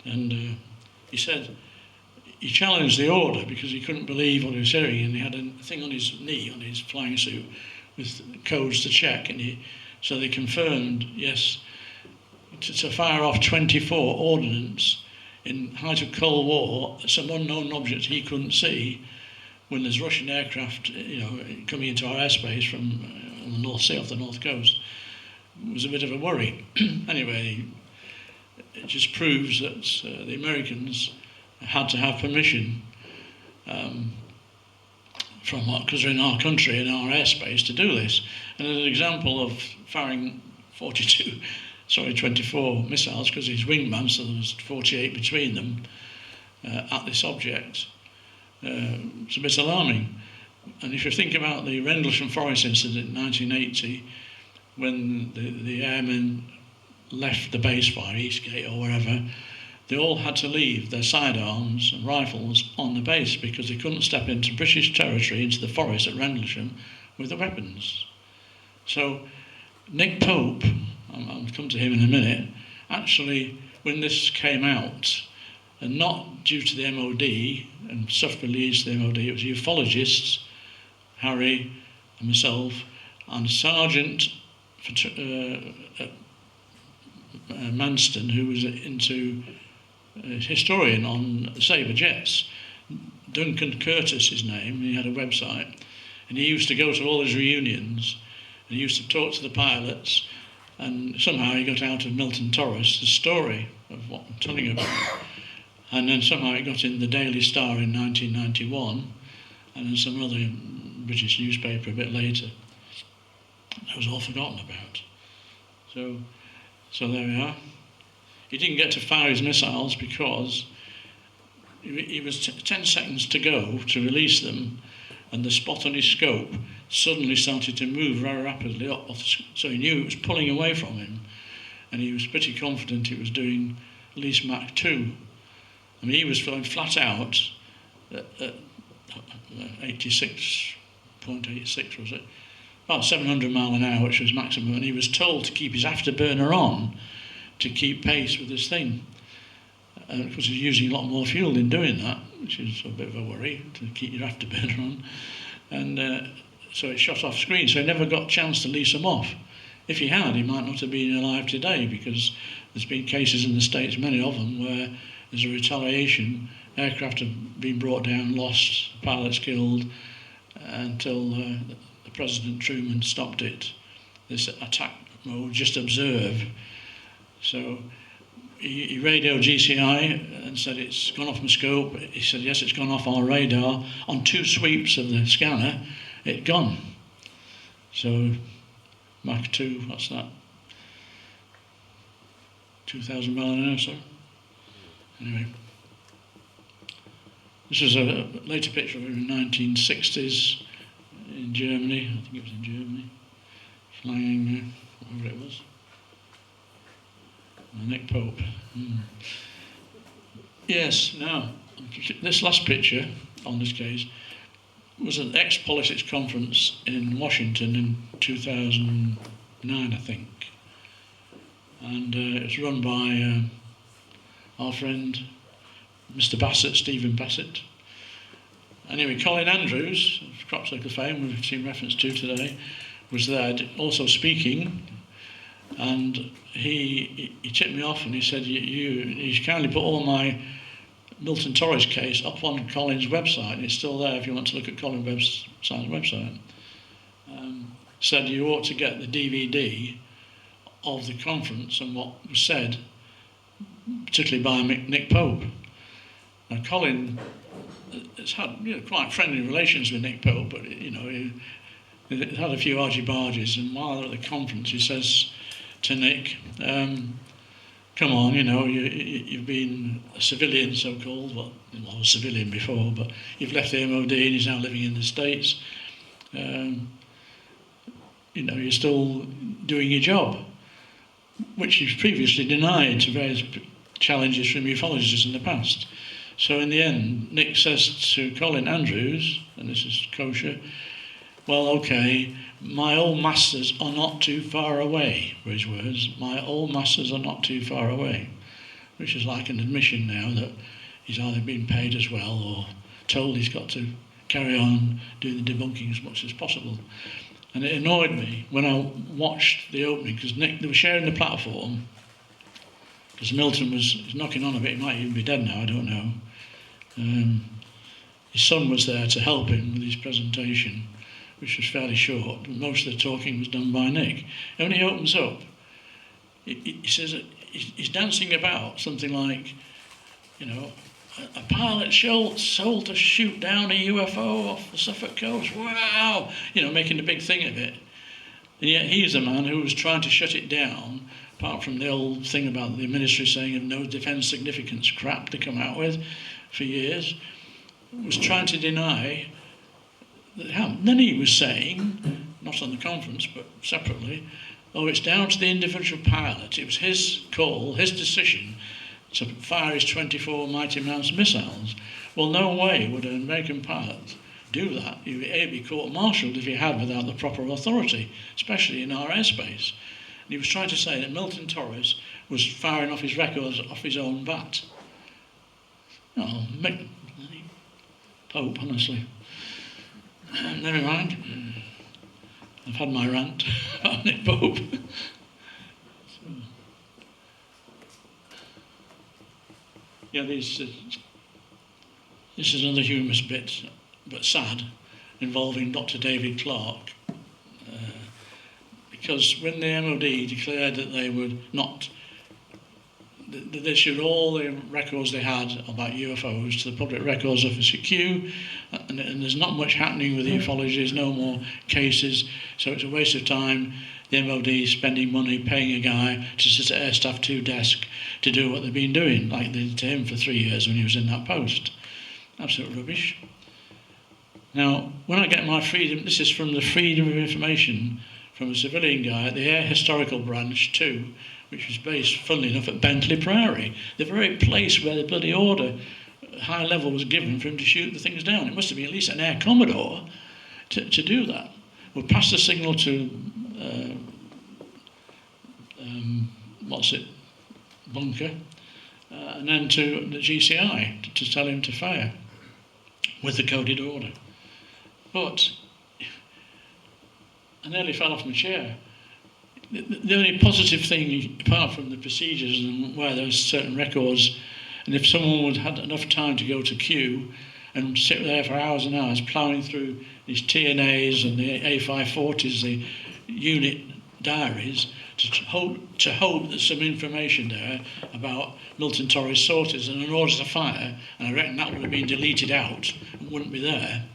And he said he challenged the order because he couldn't believe what he was hearing, and he had a thing on his knee, on his flying suit, with codes to check, and so they confirmed, yes, to fire off 24 ordnance in height of Cold War, some unknown object he couldn't see, when there's Russian aircraft, coming into our airspace from on the North Sea, off the north coast, was a bit of a worry. Anyway, it just proves that the Americans had to have permission because they're in our country, in our airspace, to do this. And as an example of firing 24 missiles, because he's wingman, so there was 48 between them, at this object, it's a bit alarming. And if you think about the Rendlesham Forest incident in 1980, when the airmen left the base fire, Eastgate or wherever, they all had to leave their sidearms and rifles on the base because they couldn't step into British territory, into the forest at Rendlesham, with the weapons. So Nick Pope, I'll come to him in a minute, actually, when this came out, and not due to the MOD and stuff released to the MOD, it was ufologists, Harry and myself, and a sergeant Manston, who was into historian on Sabre jets. Duncan Curtis, his name, he had a website, and he used to go to all his reunions, and he used to talk to the pilots, and somehow he got out of Milton Torres the story of what I'm telling you about. And then somehow it got in the Daily Star in 1991, and then some other British newspaper a bit later. That was all forgotten about. So there we are. He didn't get to fire his missiles because he was 10 seconds to go to release them, and the spot on his scope suddenly started to move very rapidly up. So he knew it was pulling away from him, and he was pretty confident it was doing at least Mach 2. I mean, he was going flat out at 86.86, was it? about 700 mile an hour, which was maximum, and he was told to keep his afterburner on to keep pace with this thing. Because he's using a lot more fuel in doing that, which is a bit of a worry, to keep your afterburner on. And so it shot off screen, so he never got a chance to lease them off. If he had, he might not have been alive today, because there's been cases in the States, many of them, where there's a retaliation, aircraft have been brought down, lost, pilots killed, until the President Truman stopped it. This attack mode, just observe. So he radioed GCI and said it's gone off my scope. He said yes, it's gone off our radar. On 2 sweeps of the scanner, it'd gone. So Mach 2, what's that? 2,000 mile an hour, so. Anyway. This was a later picture of him in the 1960s in Germany. I think it was in Germany. Flying, whatever it was. Nick Pope. Yes, now, this last picture on this case was at the ex-politics conference in Washington in 2009, I think. And it was run by our friend, Mr. Bassett, Stephen Bassett. Anyway, Colin Andrews, of Crop Circle fame, we've seen reference to today, was there also speaking. And he tipped me off and he said, you kindly put all my Milton Torres case up on Colin's website. It's still there if you want to look at Colin's website. Said you ought to get the DVD of the conference and what was said, particularly by Nick Pope. Now, Colin has had quite friendly relations with Nick Pope, but he had a few argy-bargies, and while they're at the conference, he says to Nick, come on, you've been a civilian, so-called, well, I was a civilian before, but you've left the MOD and he's now living in the States. You're still doing your job, which he's previously denied to various challenges from ufologists in the past. So in the end, Nick says to Colin Andrews, and this is kosher, well, okay, my old masters are not too far away, were his words. My old masters are not too far away, which is like an admission now that he's either been paid as well or told he's got to carry on doing the debunking as much as possible. And it annoyed me when I watched the opening, because Nick, they were sharing the platform, because Milton was knocking on a bit. He might even be dead now, I don't know. His son was there to help him with his presentation, which was fairly short. Most of the talking was done by Nick. And when he opens up, he says that he's dancing about something like, a pilot sold to shoot down a UFO off the Suffolk coast. Wow! Making a big thing of it. And yet he's a man who was trying to shut it down, apart from the old thing about the ministry saying of no defence significance crap to come out with for years, was trying to deny that it happened. Then he was saying, not on the conference, but separately, it's down to the individual pilot. It was his call, his decision, to fire his 24 Mighty Mouse missiles. Well, no way would an American pilot do that. He'd be court-martialed if he had without the proper authority, especially in our airspace. And he was trying to say that Milton Torres was firing off his records off his own bat. Pope, honestly. Never mind. I've had my rant about Nick Pope. This is another humorous bit, but sad, involving Dr. David Clarke. Because when the MOD declared that they would not, they issued all the records they had about UFOs to the Public Records Office at Kew, and there's not much happening with ufology, there's no more cases, so it's a waste of time. The MOD spending money paying a guy to sit at Air Staff 2 desk to do what they've been doing, like they did to him for 3 years when he was in that post. Absolute rubbish. Now, when I get my freedom, this is from the Freedom of Information from a civilian guy at the Air Historical Branch 2, which was based, funnily enough, at Bentley Priory, the very place where the bloody order, high level, was given for him to shoot the things down. It must have been at least an Air Commodore to do that. we passed the signal to bunker, and then to the GCI to tell him to fire with the coded order. But I nearly fell off my chair. The only positive thing, apart from the procedures and where there's certain records, and if someone would had enough time to go to queue and sit there for hours and hours ploughing through these TNAs and the A540s, the unit diaries, to hope there's some information there about Milton Torres sorties and an order to fire, and I reckon that would have been deleted out and wouldn't be there.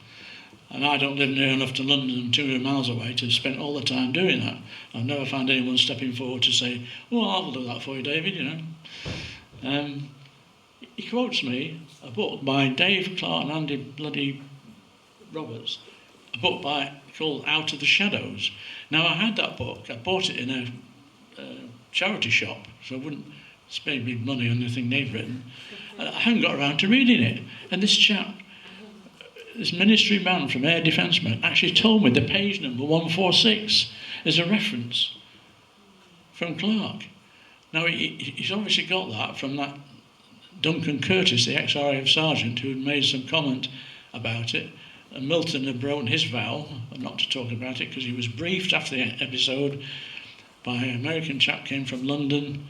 And I don't live near enough to London and 200 miles away to spend all the time doing that. I've never found anyone stepping forward to say, well, I'll do that for you, David, you know. He quotes me a book by Dave Clark and Andy bloody Roberts, a book called Out of the Shadows. Now, I had that book. I bought it in a charity shop, so I wouldn't spend big money on anything they've written. I hadn't got around to reading it. And this chap, this ministry man from Air Defenceman, actually told me the page number 146 is a reference from Clark. Now, he's obviously got that from that Duncan Curtis, the ex-RAF sergeant, who had made some comment about it. And Milton had broken his vow not to talk about it because he was briefed after the episode by an American chap came from London,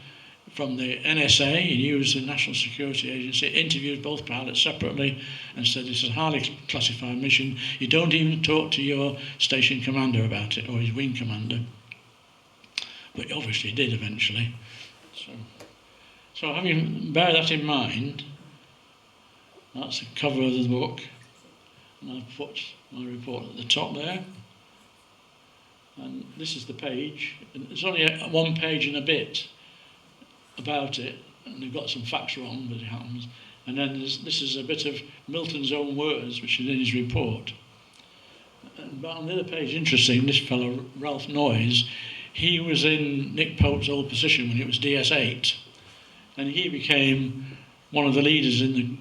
from the NSA. He used the National Security Agency, interviewed both pilots separately and said this is a highly classified mission. You don't even talk to your station commander about it, or his wing commander. But he obviously did eventually. So having bear that in mind, that's the cover of the book. And I've put my report at the top there. And this is the page. And it's only one page and a bit about it, and they've got some facts wrong, but it happens. And then this is a bit of Milton's own words, which is in his report. But on the other page, interesting, this fellow, Ralph Noyes, he was in Nick Pope's old position when it was DS8, and he became one of the leaders in the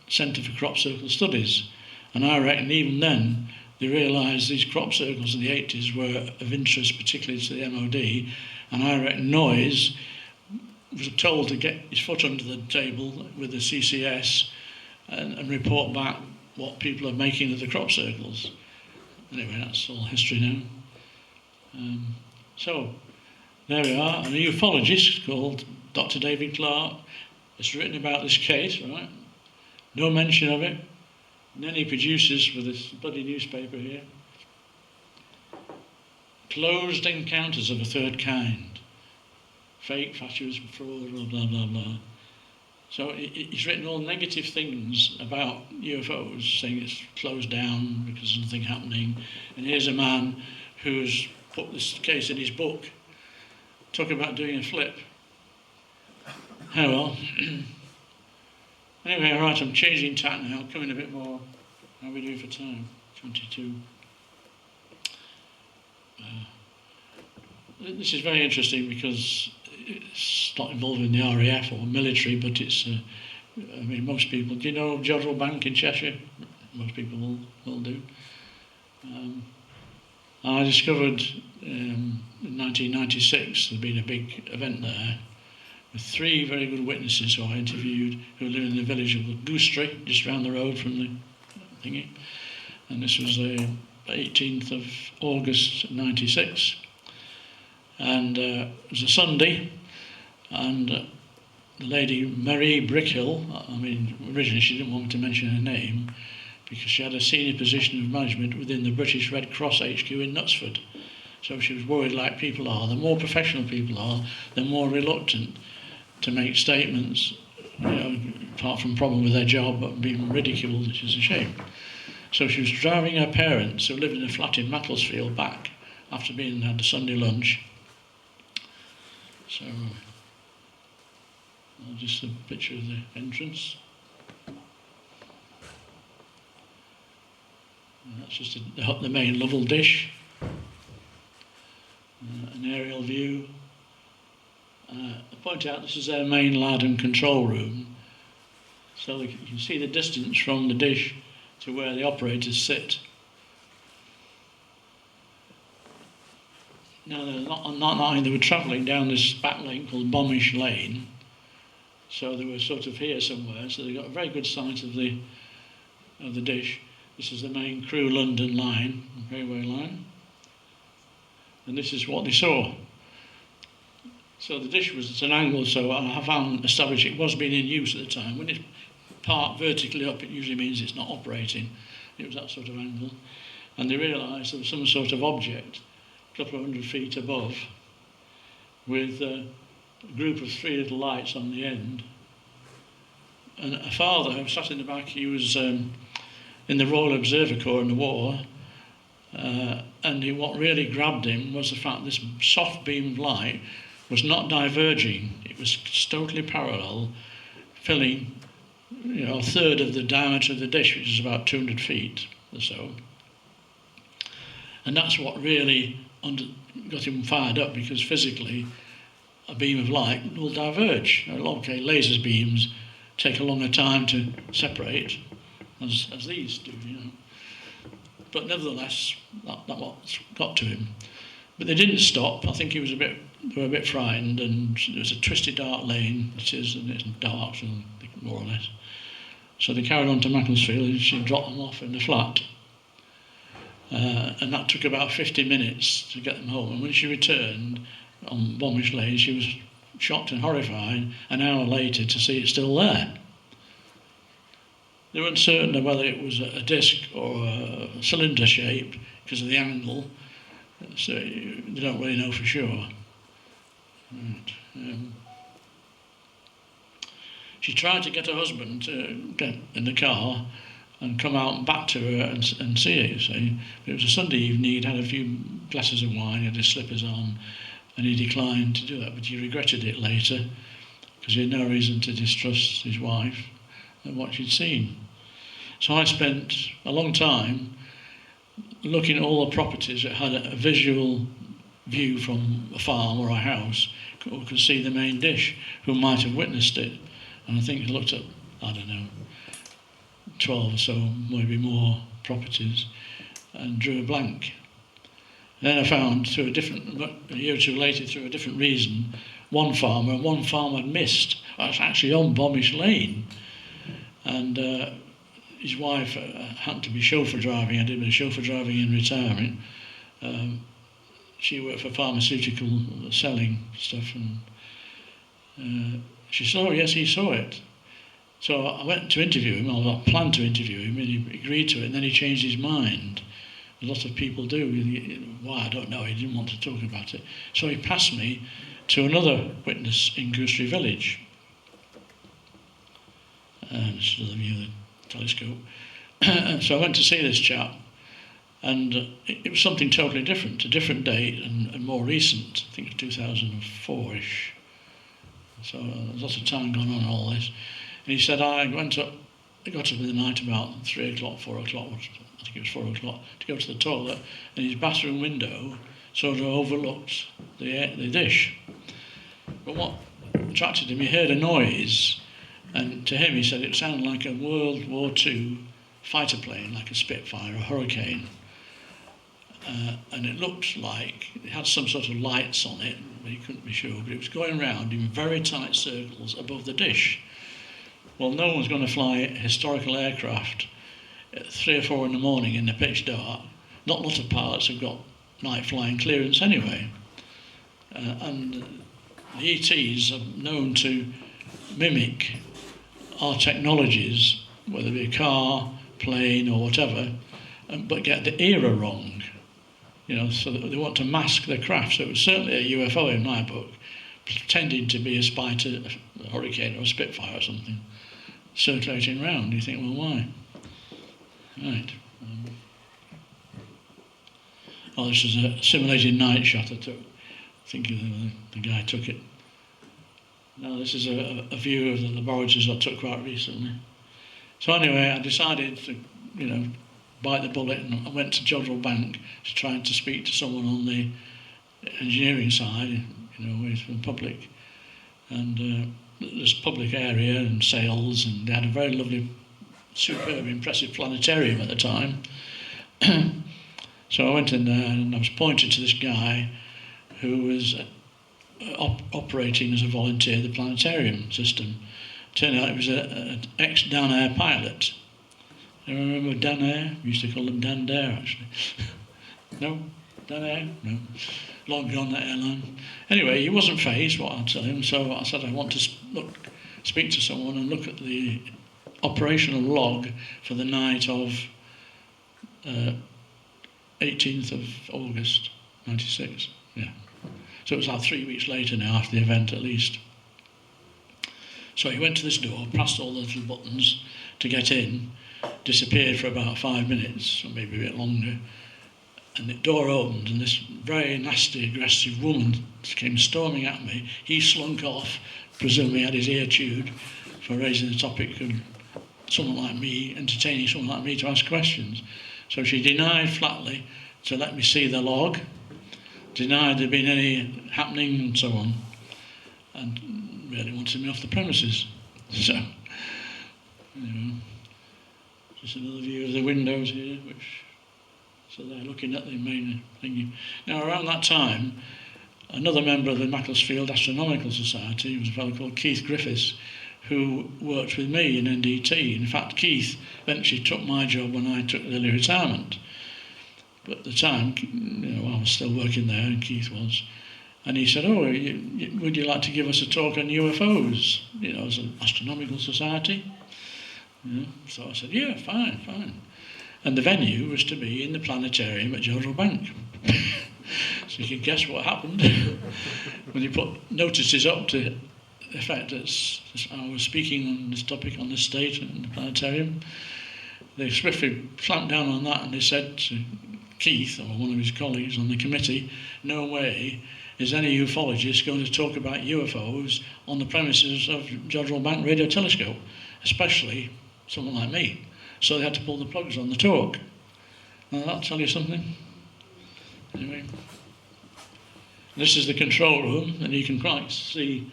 Centre for Crop Circle Studies. And I reckon even then, they realised these crop circles in the 80s were of interest, particularly to the MOD, and I reckon Noyes was told to get his foot under the table with the CCS and report back what people are making of the crop circles. Anyway, that's all history now. So, there we are. And a ufologist called Dr. David Clark has written about this case, right? No mention of it. And then he produces for this bloody newspaper here, closed encounters of a third kind. Fake, fatuous, fraud, blah, blah, blah, blah. So he's written all negative things about UFOs, saying it's closed down because there's nothing happening. And here's a man who's put this case in his book, talking about doing a flip. Oh well. Anyway, all right, I'm changing tack now, coming a bit more. How are we doing for time? 22. This is very interesting because it's not involved in the RAF or military, but it's, I mean, most people, do you know Jodrell Bank in Cheshire? Most people will do. I discovered in 1996 there'd been a big event there with 3 very good witnesses who I interviewed who live in the village of Goostrey, just round the road from the thingy. And this was the 18th of August 96. And it was a Sunday, and the lady, Marie Brickhill, I mean, originally she didn't want me to mention her name because she had a senior position of management within the British Red Cross HQ in Knutsford. So she was worried, like people are. The more professional people are, the more reluctant to make statements, you know, apart from problem with their job, but being ridiculed, which is a shame. So she was driving her parents, who lived in a flat in Macclesfield, back after being had a Sunday lunch. So, just a picture of the entrance. And that's just the main level dish. An aerial view. I point out this is their main lad and control room. So you can see the distance from the dish to where the operators sit. No, not. They were travelling down this back lane called Bomish Lane. So they were sort of here somewhere. So they got a very good sight of the dish. This is the main Crewe London line, railway line. And this is what they saw. So the dish was at an angle, so I found established it was being in use at the time. When it's parked vertically up, it usually means it's not operating. It was that sort of angle. And they realised there was some sort of object a couple of 100 feet above with a group of 3 little lights on the end. And a father who sat in the back, he was in the Royal Observer Corps in the war, and what really grabbed him was the fact this soft beam of light was not diverging. It was totally parallel, filling a third of the diameter of the dish, which is about 200 feet or so. And that's what really got him fired up, because physically a beam of light will diverge. Okay, laser beams take a longer time to separate, as these do, But nevertheless, that what got to him. But they didn't stop. I think they were a bit frightened, and it was a twisted, dark lane. It is, and it's dark, so more or less. So they carried on to Macclesfield, and she dropped them off in the flat. And that took about 50 minutes to get them home. And when she returned on Bomish Lane, she was shocked and horrified an hour later to see it still there. They were uncertain of whether it was a disc or a cylinder shape because of the angle, so they don't really know for sure. Right. She tried to get her husband to get in the car and come out and back to her and see it, you see. But it was a Sunday evening, he'd had a few glasses of wine, he had his slippers on, and he declined to do that, but he regretted it later because he had no reason to distrust his wife and what she'd seen. So I spent a long time looking at all the properties that had a visual view from a farm or a house, or could see the main dish, who might have witnessed it. And I think I looked at, 12 or so, maybe more properties, and drew a blank. Then I found, a year or two later, through a different reason, one farm had missed. That's actually on Bomish Lane. And his wife happened to be chauffeur driving. I did a bit of chauffeur driving in retirement. She worked for pharmaceutical selling stuff, and she saw, yes, he saw it. So I went to interview him, or I planned to interview him, and he agreed to it, and then he changed his mind. A lot of people do. Why, I don't know, he didn't want to talk about it. So he passed me to another witness in Goosery Village. And this is another view of the telescope. And so I went to see this chap, and it was something totally different, a different date and more recent. I think it was 2004-ish. So there's lots of time gone on all this. And he said, I got up in the night about 3 o'clock, 4 o'clock, I think it was 4 o'clock, to go to the toilet, and his bathroom window sort of overlooked the dish. But what attracted him, he heard a noise, and to him he said it sounded like a World War II fighter plane, like a Spitfire, a Hurricane. And it looked like it had some sort of lights on it, but he couldn't be sure, but it was going round in very tight circles above the dish. Well, no one's going to fly historical aircraft at 3 or 4 in the morning in the pitch dark. Not a lot of pilots have got night flying clearance anyway. And the ETs are known to mimic our technologies, whether it be a car, plane or whatever, but get the era wrong. So they want to mask their craft. So it was certainly a UFO in my book, pretending to be a Spider, a Hurricane or a Spitfire or something, circulating round. You think, well, why? Right. This is a simulated night shot I took. I think the guy took it. Now this is a view of the laboratories I took quite recently. So anyway, I decided to, bite the bullet, and I went to Jodrell Bank to try to speak to someone on the engineering side, with the public. And there's public area and sales, and they had a very lovely, superb, impressive planetarium at the time. So I went in there and I was pointed to this guy who was operating as a volunteer the planetarium system. Turned out he was an ex-Dan Air pilot. You remember Dan Air? We used to call them Dan Dare, actually. No? Dan Air? No. Long gone, that airline. Anyway, he wasn't phased, what I'd tell him, so I said I want to speak to someone and look at the operational log for the night of 18th of August, 96. Yeah. So it was like 3 weeks later now, after the event at least. So he went to this door, pressed all the little buttons to get in, disappeared for about 5 minutes, or maybe a bit longer, and the door opened and this very nasty, aggressive woman came storming at me. He slunk off, presumably had his ear chewed for raising the topic of someone like me, entertaining someone like me to ask questions. So she denied flatly to let me see the log, denied there'd been any happening and so on, and really wanted me off the premises. So, just another view of the windows here, so they're looking at the main thing. Now, around that time, another member of the Macclesfield Astronomical Society was a fellow called Keith Griffiths, who worked with me in NDT. In fact, Keith eventually took my job when I took early retirement. But at the time, I was still working there, and Keith was. And he said, would you like to give us a talk on UFOs, as an astronomical society? So I said, yeah, fine. And the venue was to be in the planetarium at Jodrell Bank. So you can guess what happened when you put notices up to the effect that I was speaking on this topic on the stage in the planetarium. They swiftly clamped down on that and they said to Keith, or one of his colleagues on the committee, no way is any ufologist going to talk about UFOs on the premises of Jodrell Bank Radio Telescope, especially someone like me. So they had to pull the plugs on the talk. Now that'll tell you something. Anyway, this is the control room, and you can quite see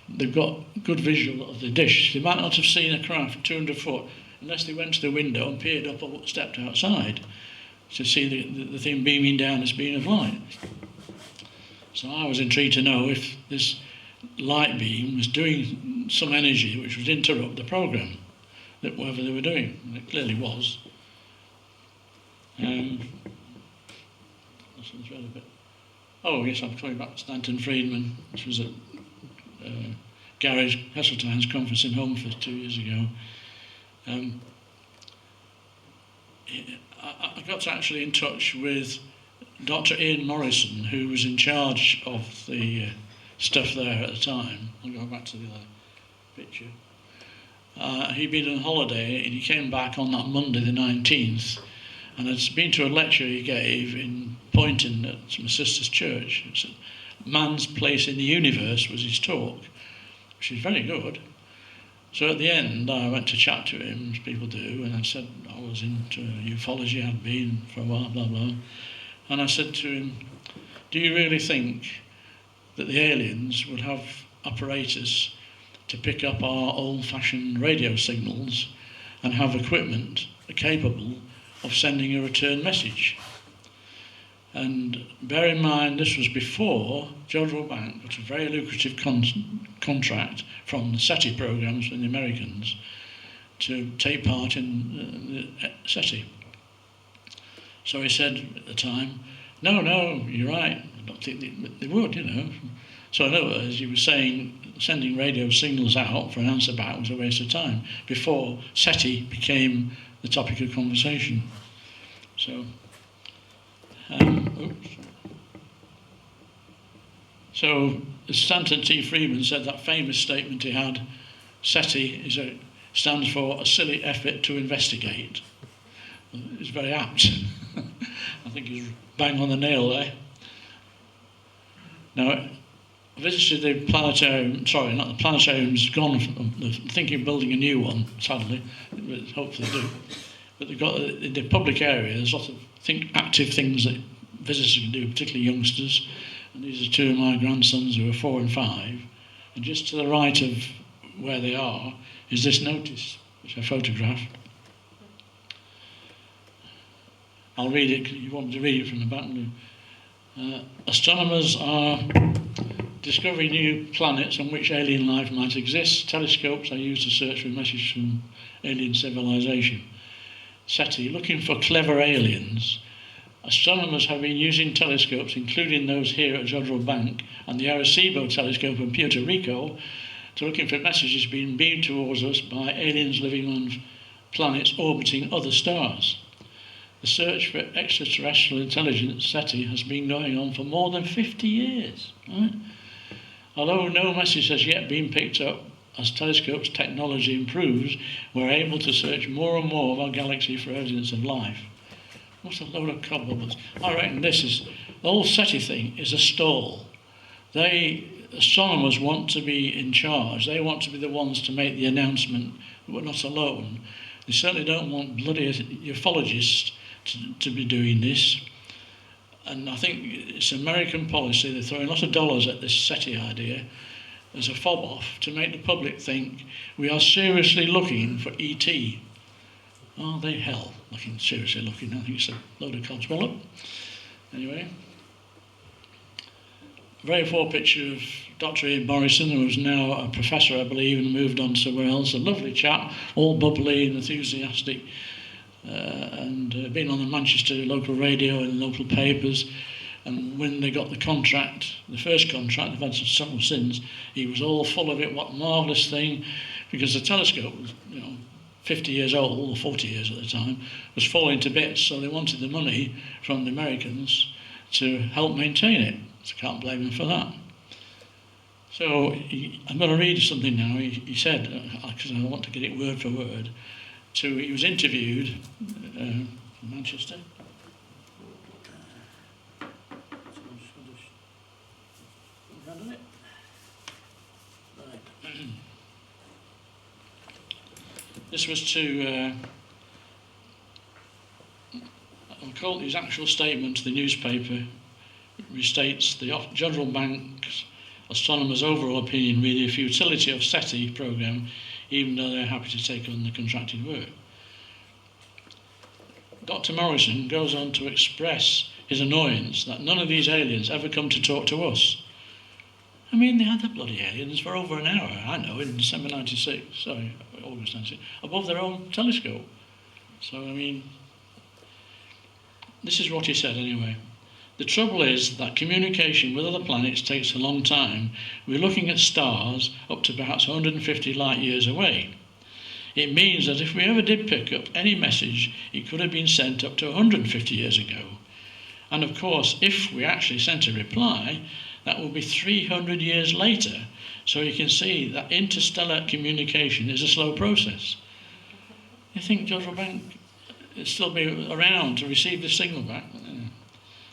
they've got good visual of the dish. They might not have seen a craft 200 foot unless they went to the window and peered up or stepped outside to see the thing beaming down this beam of light. So I was intrigued to know if this light beam was doing some energy which would interrupt the program, that whatever they were doing, and it clearly was. Oh yes, I'm coming back to Stanton Friedman, which was at Garage Heseltine's conference in Holmford 2 years ago. I got actually in touch with Dr. Ian Morrison, who was in charge of the stuff there at the time. I'll go back to the other picture. He'd been on holiday and he came back on that Monday the 19th and had been to a lecture he gave in Poynton at my sister's church. It's Man's Place in the Universe was his talk, which is very good. So at the end I went to chat to him, as people do, and I said I was into ufology, I'd been for a while, blah blah. And I said to him, do you really think that the aliens would have apparatus to pick up our old-fashioned radio signals and have equipment capable of sending a return message? And bear in mind, this was before Jodrell Bank got a very lucrative contract from the SETI programs from the Americans to take part in the SETI. So he said at the time, no, you're right, I don't think they would, So in other words, he was saying sending radio signals out for an answer back was a waste of time before SETI became the topic of conversation. So, So Stanton T. Friedman said that famous statement he had, SETI stands for a silly effort to investigate. It's very apt. I think he's bang on the nail there. Now, I visited the planetarium, sorry, not the planetarium's gone, they're thinking of building a new one, sadly, hopefully do. But they've got, in the public area, there's lots of active things that visitors can do, particularly youngsters. And these are two of my grandsons who are 4 and 5. And just to the right of where they are is this notice, which I photographed. I'll read it, you want me to read it from the back? Astronomers are discovering new planets on which alien life might exist. Telescopes are used to search for messages from alien civilization. SETI, looking for clever aliens. Astronomers have been using telescopes, including those here at Jodrell Bank and the Arecibo telescope in Puerto Rico, to looking for messages being beamed towards us by aliens living on planets orbiting other stars. The search for extraterrestrial intelligence, SETI, has been going on for more than 50 years. Right? Although no message has yet been picked up, as telescopes technology improves, we're able to search more and more of our galaxy for evidence of life. What a load of cobblers. I reckon the whole SETI thing is a stall. Astronomers want to be in charge. They want to be the ones to make the announcement that we're not alone. They certainly don't want bloody ufologists to be doing this. And I think it's American policy. They're throwing a lot of dollars at this SETI idea as a fob off to make the public think we are seriously looking for ET. Are they hell seriously looking? I think it's a load of codswallop. Anyway, a very poor picture of Dr. Ian Morrison, who is now a professor, I believe, and moved on somewhere else. A lovely chap, all bubbly and enthusiastic, and been on the Manchester local radio and local papers. And when they got the contract, the first contract, they've had several since, he was all full of it. What a marvellous thing, because the telescope was, 50 years old, or 40 years at the time, was falling to bits, so they wanted the money from the Americans to help maintain it. So I can't blame him for that. So I'm going to read something now. He said, because I want to get it word for word, he was interviewed in Manchester. This was to, I'll call his actual statement to the newspaper. It restates the Jodrell Bank's astronomers' overall opinion really the futility of SETI programme, even though they're happy to take on the contracted work. Dr. Morrison goes on to express his annoyance that none of these aliens ever come to talk to us. I mean, they had the bloody aliens for over an hour, I know, in December 96, sorry, August 96, above their own telescope. So, I mean, this is what he said anyway. The trouble is that communication with other planets takes a long time. We're looking at stars up to perhaps 150 light years away. It means that if we ever did pick up any message, it could have been sent up to 150 years ago. And of course, if we actually sent a reply, that will be 300 years later. So you can see that interstellar communication is a slow process. You think Jodrell Bank will still be around to receive the signal back?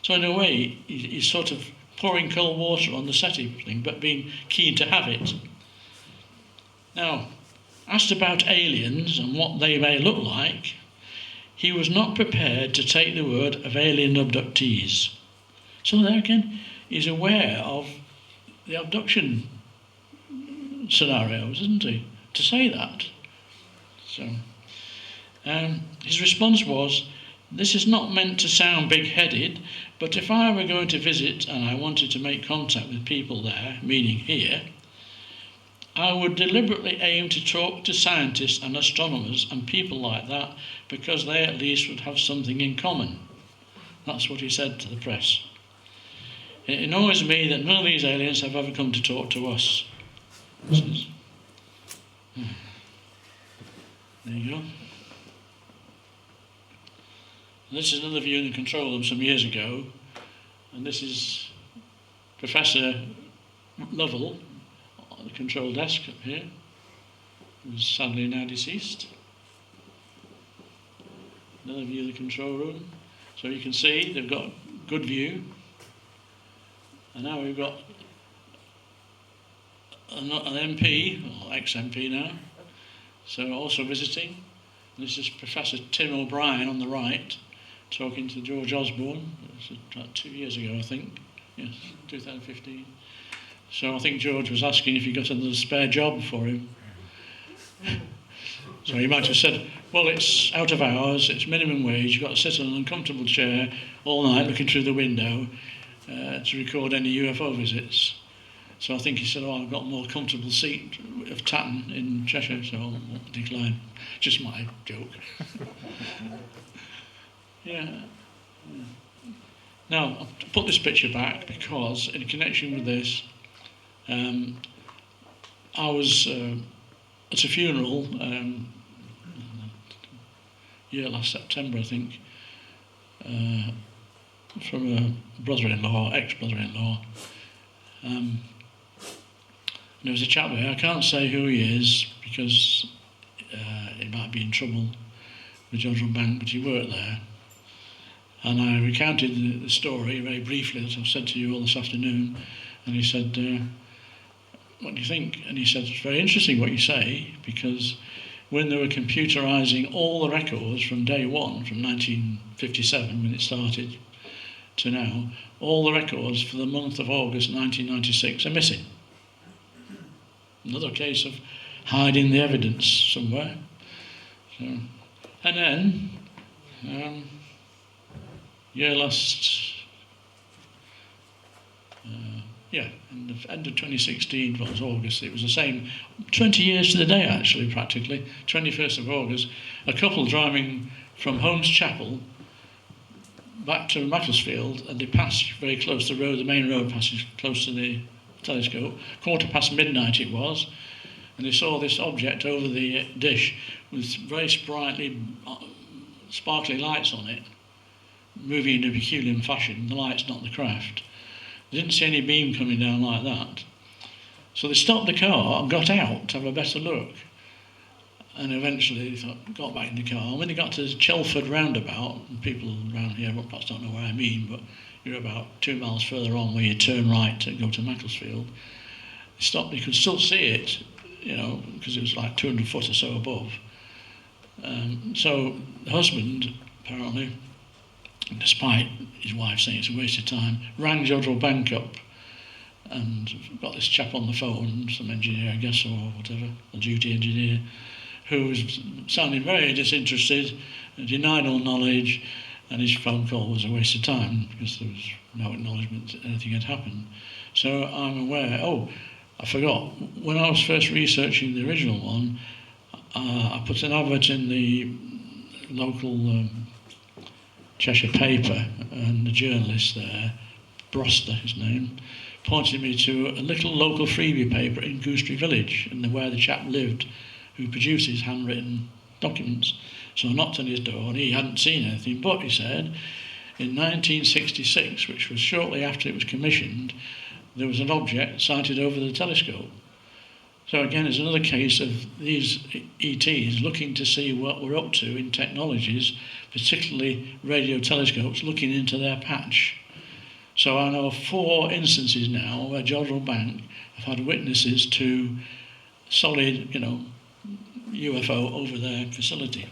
So in a way, he's sort of pouring cold water on the SETI thing, but being keen to have it. Now, asked about aliens and what they may look like, he was not prepared to take the word of alien abductees. So there again, he's aware of the abduction scenarios, isn't he? To say that. So, his response was, this is not meant to sound big-headed, but if I were going to visit and I wanted to make contact with people there, meaning here, I would deliberately aim to talk to scientists and astronomers and people like that because they at least would have something in common. That's what he said to the press. It annoys me that none of these aliens have ever come to talk to us. There you go. This is another view in the control room some years ago, and this is Professor Lovell on the control desk up here, who's sadly now deceased. Another view of the control room. So you can see they've got good view. And now we've got an MP, or ex-MP now, so also visiting. This is Professor Tim O'Brien on the right, talking to George Osborne. This was about 2 years ago, I think. Yes, 2015. So I think George was asking if he got another spare job for him. So he might have said, well, it's out of hours, it's minimum wage, you've got to sit on an uncomfortable chair all night looking through the window, to record any UFO visits. So I think he said, I've got a more comfortable seat of Cayton in Cheshire, so I'll decline. Just my joke. Yeah. Now, I've put this picture back because, in connection with this, I was at a funeral last September, I think, from a brother-in-law, ex-brother-in-law. There was a chap there, I can't say who he is because he might be in trouble with Jodrell Bank, but he worked there. And I recounted the story very briefly that I've said to you all this afternoon, and he said, what do you think? And he said, it's very interesting what you say, because when they were computerising all the records from day one, from 1957 when it started to now, all the records for the month of August 1996 are missing. Another case of hiding the evidence somewhere. So, and then, in the end of 2016, well, it was August, it was the same, 20 years to the day actually, practically, 21st of August, a couple driving from Holmes Chapel back to Macclesfield, and they passed very close to the road, the main road passes close to the telescope, midnight it was, and they saw this object over the dish with very sprightly, sparkly lights on it, moving in a peculiar fashion, the lights, not the craft. They didn't see any beam coming down like that. So they stopped the car and got out to have a better look. And eventually they got back in the car. And when they got to the Chelford roundabout, and people around here perhaps don't know what I mean, but you're about 2 miles further on where you turn right to go to Macclesfield. They stopped, you could still see it, because it was like 200 foot or so above. So the husband, apparently, despite his wife saying it's a waste of time, rang Jodrell Bank up and got this chap on the phone, some engineer, I guess, or whatever, a duty engineer, who was sounding very disinterested, denied all knowledge, and his phone call was a waste of time because there was no acknowledgement that anything had happened. So I'm aware, I forgot, when I was first researching the original one, I put an advert in the local Cheshire paper, and the journalist there, Broster, his name, pointed me to a little local freebie paper in Gooseberry Village, where the chap lived who produces handwritten documents. So I knocked on his door, and he hadn't seen anything, but he said, in 1966, which was shortly after it was commissioned, there was an object sighted over the telescope. So again, it's another case of these ETs looking to see what we're up to in technologies, particularly radio telescopes, looking into their patch. So I know of 4 instances now where Jodrell Bank have had witnesses to solid, UFO over their facility.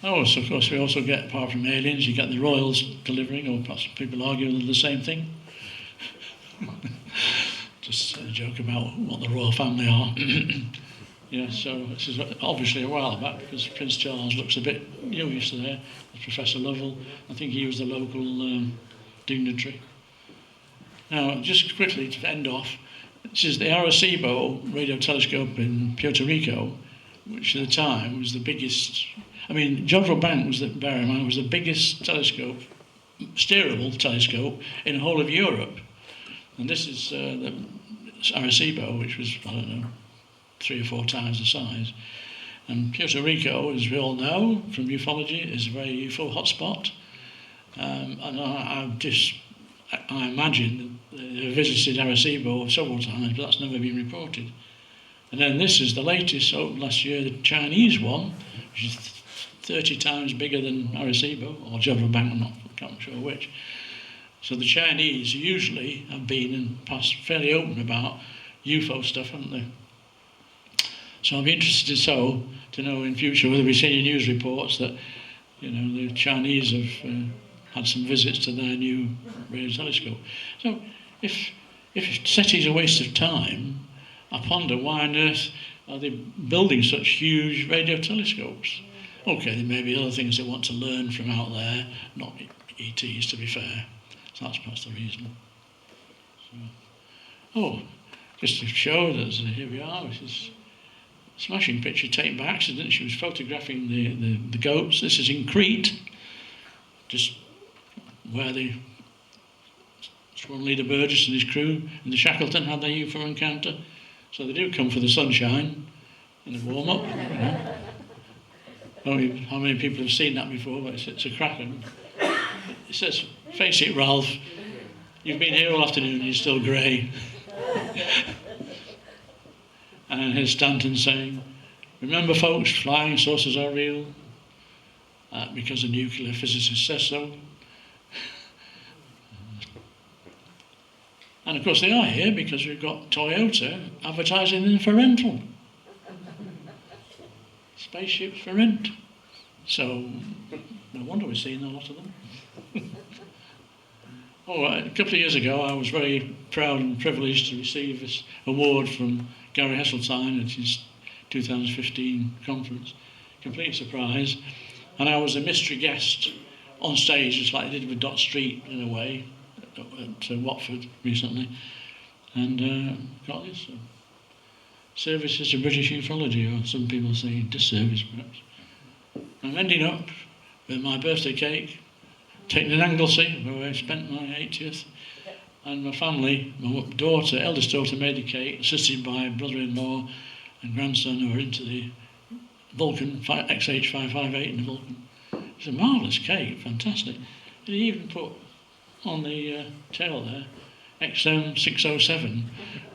So of course we also get, apart from aliens, you get the royals delivering, or perhaps people argue they're the same thing. Just a joke about what the royal family are. So this is obviously a while back, because Prince Charles looks a bit new, used to there. Professor Lovell, I think he was the local dignitary. Now, just quickly to end off, this is the Arecibo radio telescope in Puerto Rico, which at the time was the biggest. Jodrell Bank was the biggest telescope, steerable telescope in the whole of Europe. And this is the Arecibo, which was, 3 or 4 times the size. And Puerto Rico, as we all know from ufology, is a very UFO hotspot. And I imagine they visited Arecibo several times, but that's never been reported. And then this is the latest, last year, the Chinese one, which is 30 times bigger than Arecibo, or Jodrell Bank, I'm not sure which. So the Chinese usually have been in the past fairly open about UFO stuff, haven't they? So I'll be interested to know in future whether we see any news reports that the Chinese have had some visits to their new radio telescope. So if SETI's a waste of time, I ponder why on earth are they building such huge radio telescopes? Okay, there may be other things they want to learn from out there, not ETs, to be fair. So that's the reason. So, just to show that here we are, this is a smashing picture taken by accident. She was photographing the goats. This is in Crete, just where the Squadron Leader Burgess and his crew and the Shackleton had their UFO encounter. So they do come for the sunshine and the warm-up. You know. I don't know how many people have seen that before, but it's a cracker. It says, "Face it, Ralph, you've been here all afternoon and you're still grey." And here's Stanton saying, "Remember folks, flying saucers are real, because a nuclear physicist says so." And of course they are here because we've got Toyota advertising them for rental. Spaceships for rent. So, no wonder we're seeing a lot of them. A couple of years ago I was very proud and privileged to receive this award from Gary Hesseltine at his 2015 conference. Complete surprise. And I was a mystery guest on stage, just like I did with Dot Street in a way, at Watford recently. And got this. Services to British ufology, or some people say disservice perhaps. I'm ending up with my birthday cake, taking an Anglesey, where I spent my 80th, and my family, my daughter, eldest daughter, made the cake, assisted by brother-in-law and grandson who are into the Vulcan, XH558 in the Vulcan. It's a marvellous cake, fantastic. And he even put on the tail there, XM607,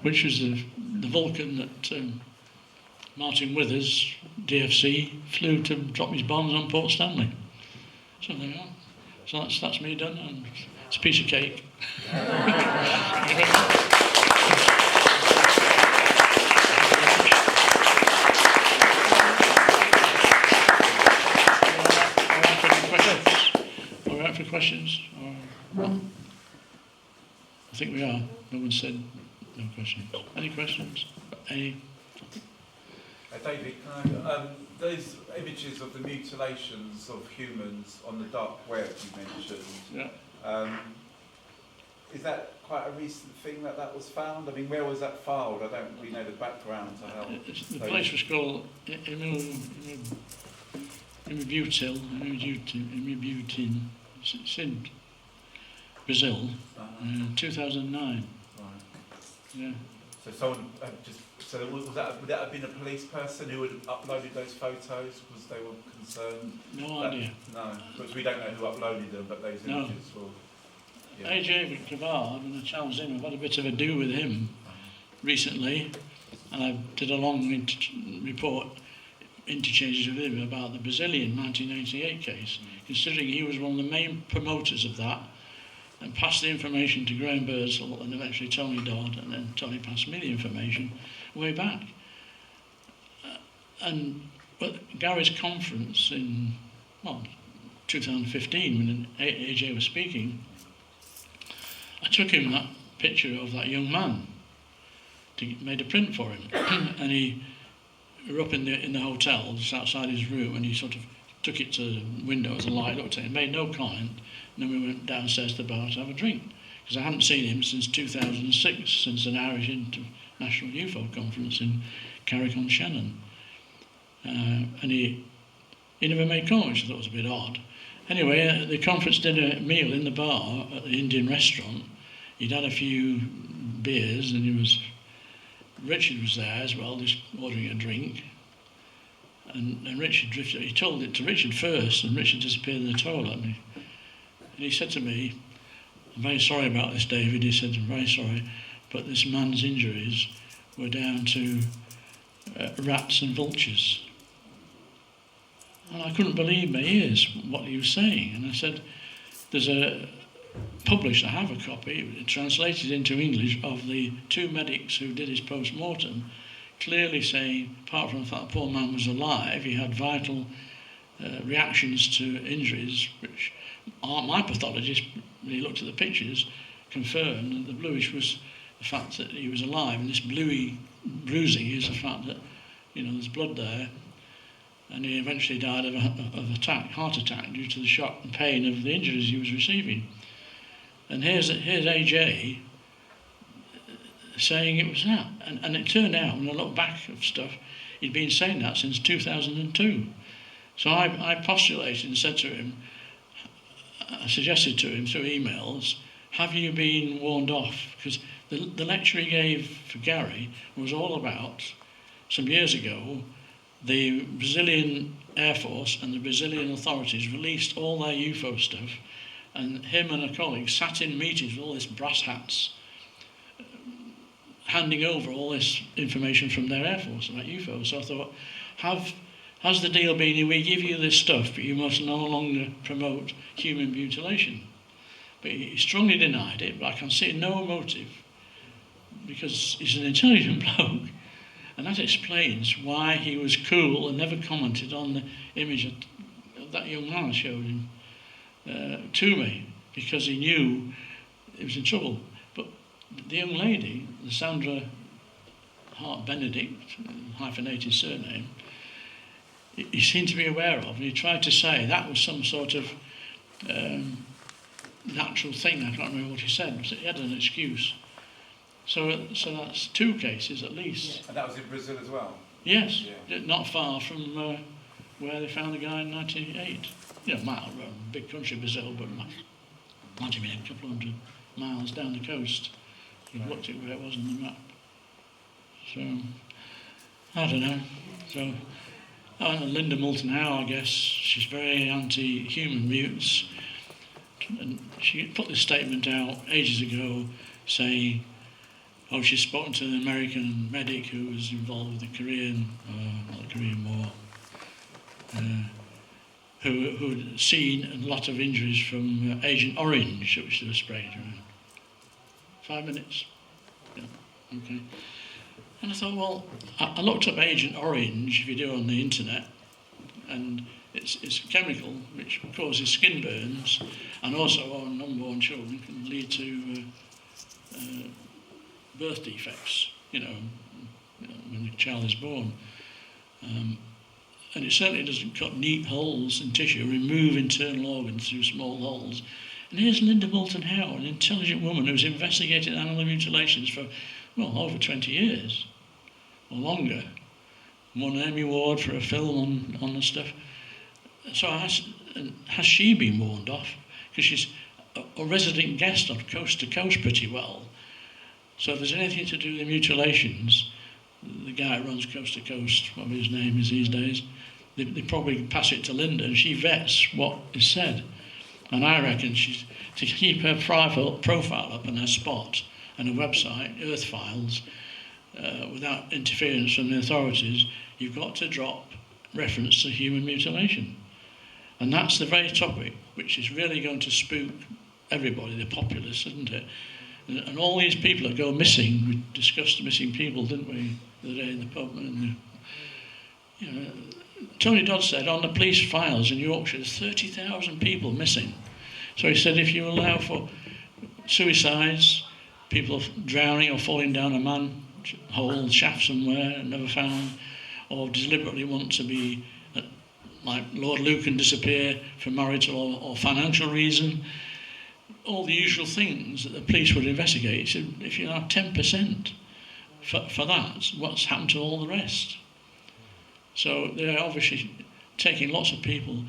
which was the Vulcan that Martin Withers, DFC, flew to drop his bombs on Port Stanley. So there you are. So that's me done, and it's a piece of cake. Are we out for questions? I think we are. No one said no questions. Any questions? Any? David, those images of the mutilations of humans on the dark web you mentioned, Yeah. Is that quite a recent thing that was found? I mean, where was that filed? I don't really know the background to how. The place was called Imibutin. It's in Brazil, 2009. Right. Yeah. So someone would that have been a police person who had uploaded those photos because they were concerned? No idea. No, because we don't know who uploaded them, but those images were. Yeah. AJ Kavar, and I challenged him. I've had a bit of a do with him recently, and I did a long report, interchanges with him about the Brazilian 1988 case, considering he was one of the main promoters of that, and passed the information to Graham Birdsall and eventually Tony Dodd, and then Tony passed me the information way back. But Gary's conference in 2015, when AJ was speaking, I took him that picture of that young man, made a print for him, and we were up in the hotel, just outside his room, and he sort of took it to the window as a light, looked at it, made no comment, and then we went downstairs to the bar to have a drink, because I hadn't seen him since 2006, since an Irish International UFO conference in Carrick-on-Shannon. And he never made comment, which I thought was a bit odd. Anyway, at the conference dinner meal in the bar at the Indian restaurant, he'd had a few beers, and Richard was there as well, just ordering a drink. And Richard drifted. He told it to Richard first, and Richard disappeared in the toilet. And he said to me, "I'm very sorry about this, David." He said, "I'm very sorry, but this man's injuries were down to rats and vultures." And I couldn't believe my ears what he was saying. And I said, "There's I have a copy, translated into English, of the two medics who did his post-mortem, clearly saying, apart from the fact the poor man was alive, he had vital reactions to injuries, which my pathologist, when he looked at the pictures, confirmed that the bluish was the fact that he was alive, and this bluey bruising is the fact that, there's blood there. and he eventually died of heart attack, due to the shock and pain of the injuries he was receiving. And here's AJ saying it was that. And it turned out, when I look back of stuff, he'd been saying that since 2002. So I postulated and said to him, I suggested to him through emails, have you been warned off? Because the lecture he gave for Gary was all about, some years ago, the Brazilian Air Force and the Brazilian authorities released all their UFO stuff, and him and a colleague sat in meetings with all these brass hats, handing over all this information from their Air Force about UFOs. So I thought, has the deal been, we give you this stuff, but you must no longer promote human mutilation? But he strongly denied it, but I can see no motive, because he's an intelligent bloke. And that explains why he was cool and never commented on the image of that young man I showed him to me, because he knew he was in trouble. But the young lady, Sandra Hart Benedict, hyphenated surname, he seemed to be aware of, and he tried to say that was some sort of natural thing. I can't remember what he said, but he had an excuse. So that's two cases at least. And that was in Brazil as well? Yes, not far from where they found the guy in 1998. Big country, Brazil, but might have been a couple hundred miles down the coast. He looked at where it was on the map. So, I don't know. So, Linda Moulton Howe, I guess, she's very anti-human mutes. And she put this statement out ages ago saying, she's spoken to an American medic who was involved with the Korean War, who had seen a lot of injuries from Agent Orange, which they were sprayed around. 5 minutes? Yeah, okay. And I thought, well, I looked up Agent Orange, if you do on the internet, and it's a chemical which causes skin burns, and also on unborn children can lead to birth defects, when the child is born. And it certainly doesn't cut neat holes in tissue, remove internal organs through small holes. And here's Linda Moulton Howe, an intelligent woman who's investigated animal mutilations for, over 20 years, or longer. Won an Emmy Award for a film on the stuff. So I asked, has she been warned off? Because she's a resident guest on Coast to Coast pretty well. So if there's anything to do with the mutilations, the guy who runs Coast to Coast, whatever his name is these days, they probably pass it to Linda, and she vets what is said. And I reckon she's to keep her profile up on her spot and her website, Earth Files, without interference from the authorities, you've got to drop reference to human mutilation. And that's the very topic which is really going to spook everybody, the populace, isn't it? And all these people that go missing, we discussed missing people, didn't we, the other day in the pub? And Tony Dodd said on the police files in Yorkshire, there's 30,000 people missing. So he said if you allow for suicides, people drowning or falling down a manhole shaft somewhere and never found, or deliberately want to be, like Lord Lucan, disappear for marital or financial reason, all the usual things that the police would investigate. So if you have 10% for that, what's happened to all the rest? So they're obviously taking lots of people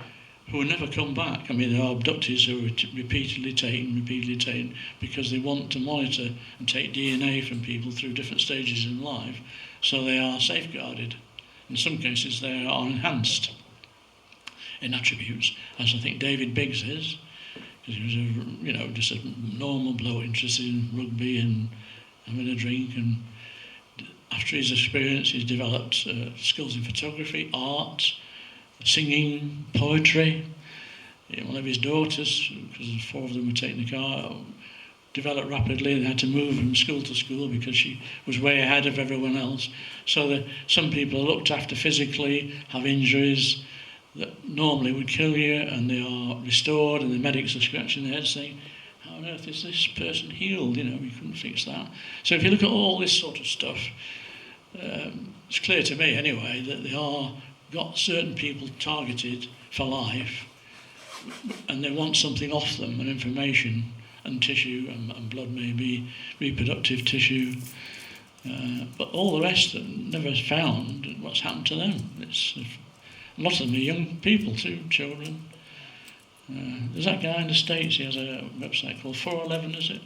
who will never come back. I mean, there are abductees who are repeatedly taken, because they want to monitor and take DNA from people through different stages in life, so they are safeguarded. In some cases, they are enhanced in attributes, as I think David Biggs is, because he was just a normal bloke interested in rugby and having a drink, and after his experience he's developed skills in photography, art, singing, poetry. One of his daughters, because 4 of them were taking the car, developed rapidly. They had to move from school to school because she was way ahead of everyone else. So that some people are looked after physically, have injuries that normally would kill you, and they are restored, and the medics are scratching their heads saying, how on earth is this person healed? We couldn't fix that. So if you look at all this sort of stuff, it's clear to me anyway that they are got certain people targeted for life, and they want something off them, and information and tissue and blood, maybe reproductive tissue, but all the rest never found what's happened to them. A lot of them are young people too, children. There's that guy in the States, he has a website called 411, is it?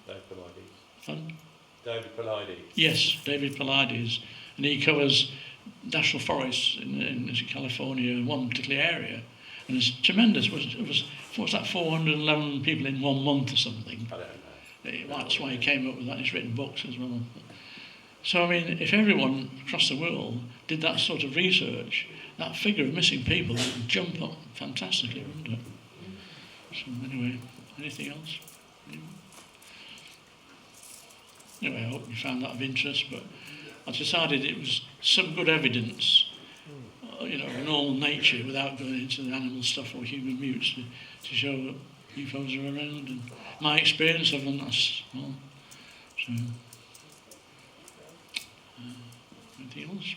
David Paulides. Fun? David Paulides. Yes, David Paulides, and he covers national forests in California, one particular area, and it's tremendous. It was what's that, 411 people in 1 month or something? I don't know. That's why he came up with that. He's written books as well. So I mean, if everyone across the world did that sort of research, that figure of missing people would jump up fantastically, wouldn't it? So anyway, anything else? Anyway, I hope you found that of interest, but I decided it was some good evidence, in all nature, without going into the animal stuff or human mutes, to show that UFOs are around, and my experience of them, that's well. So, anything else?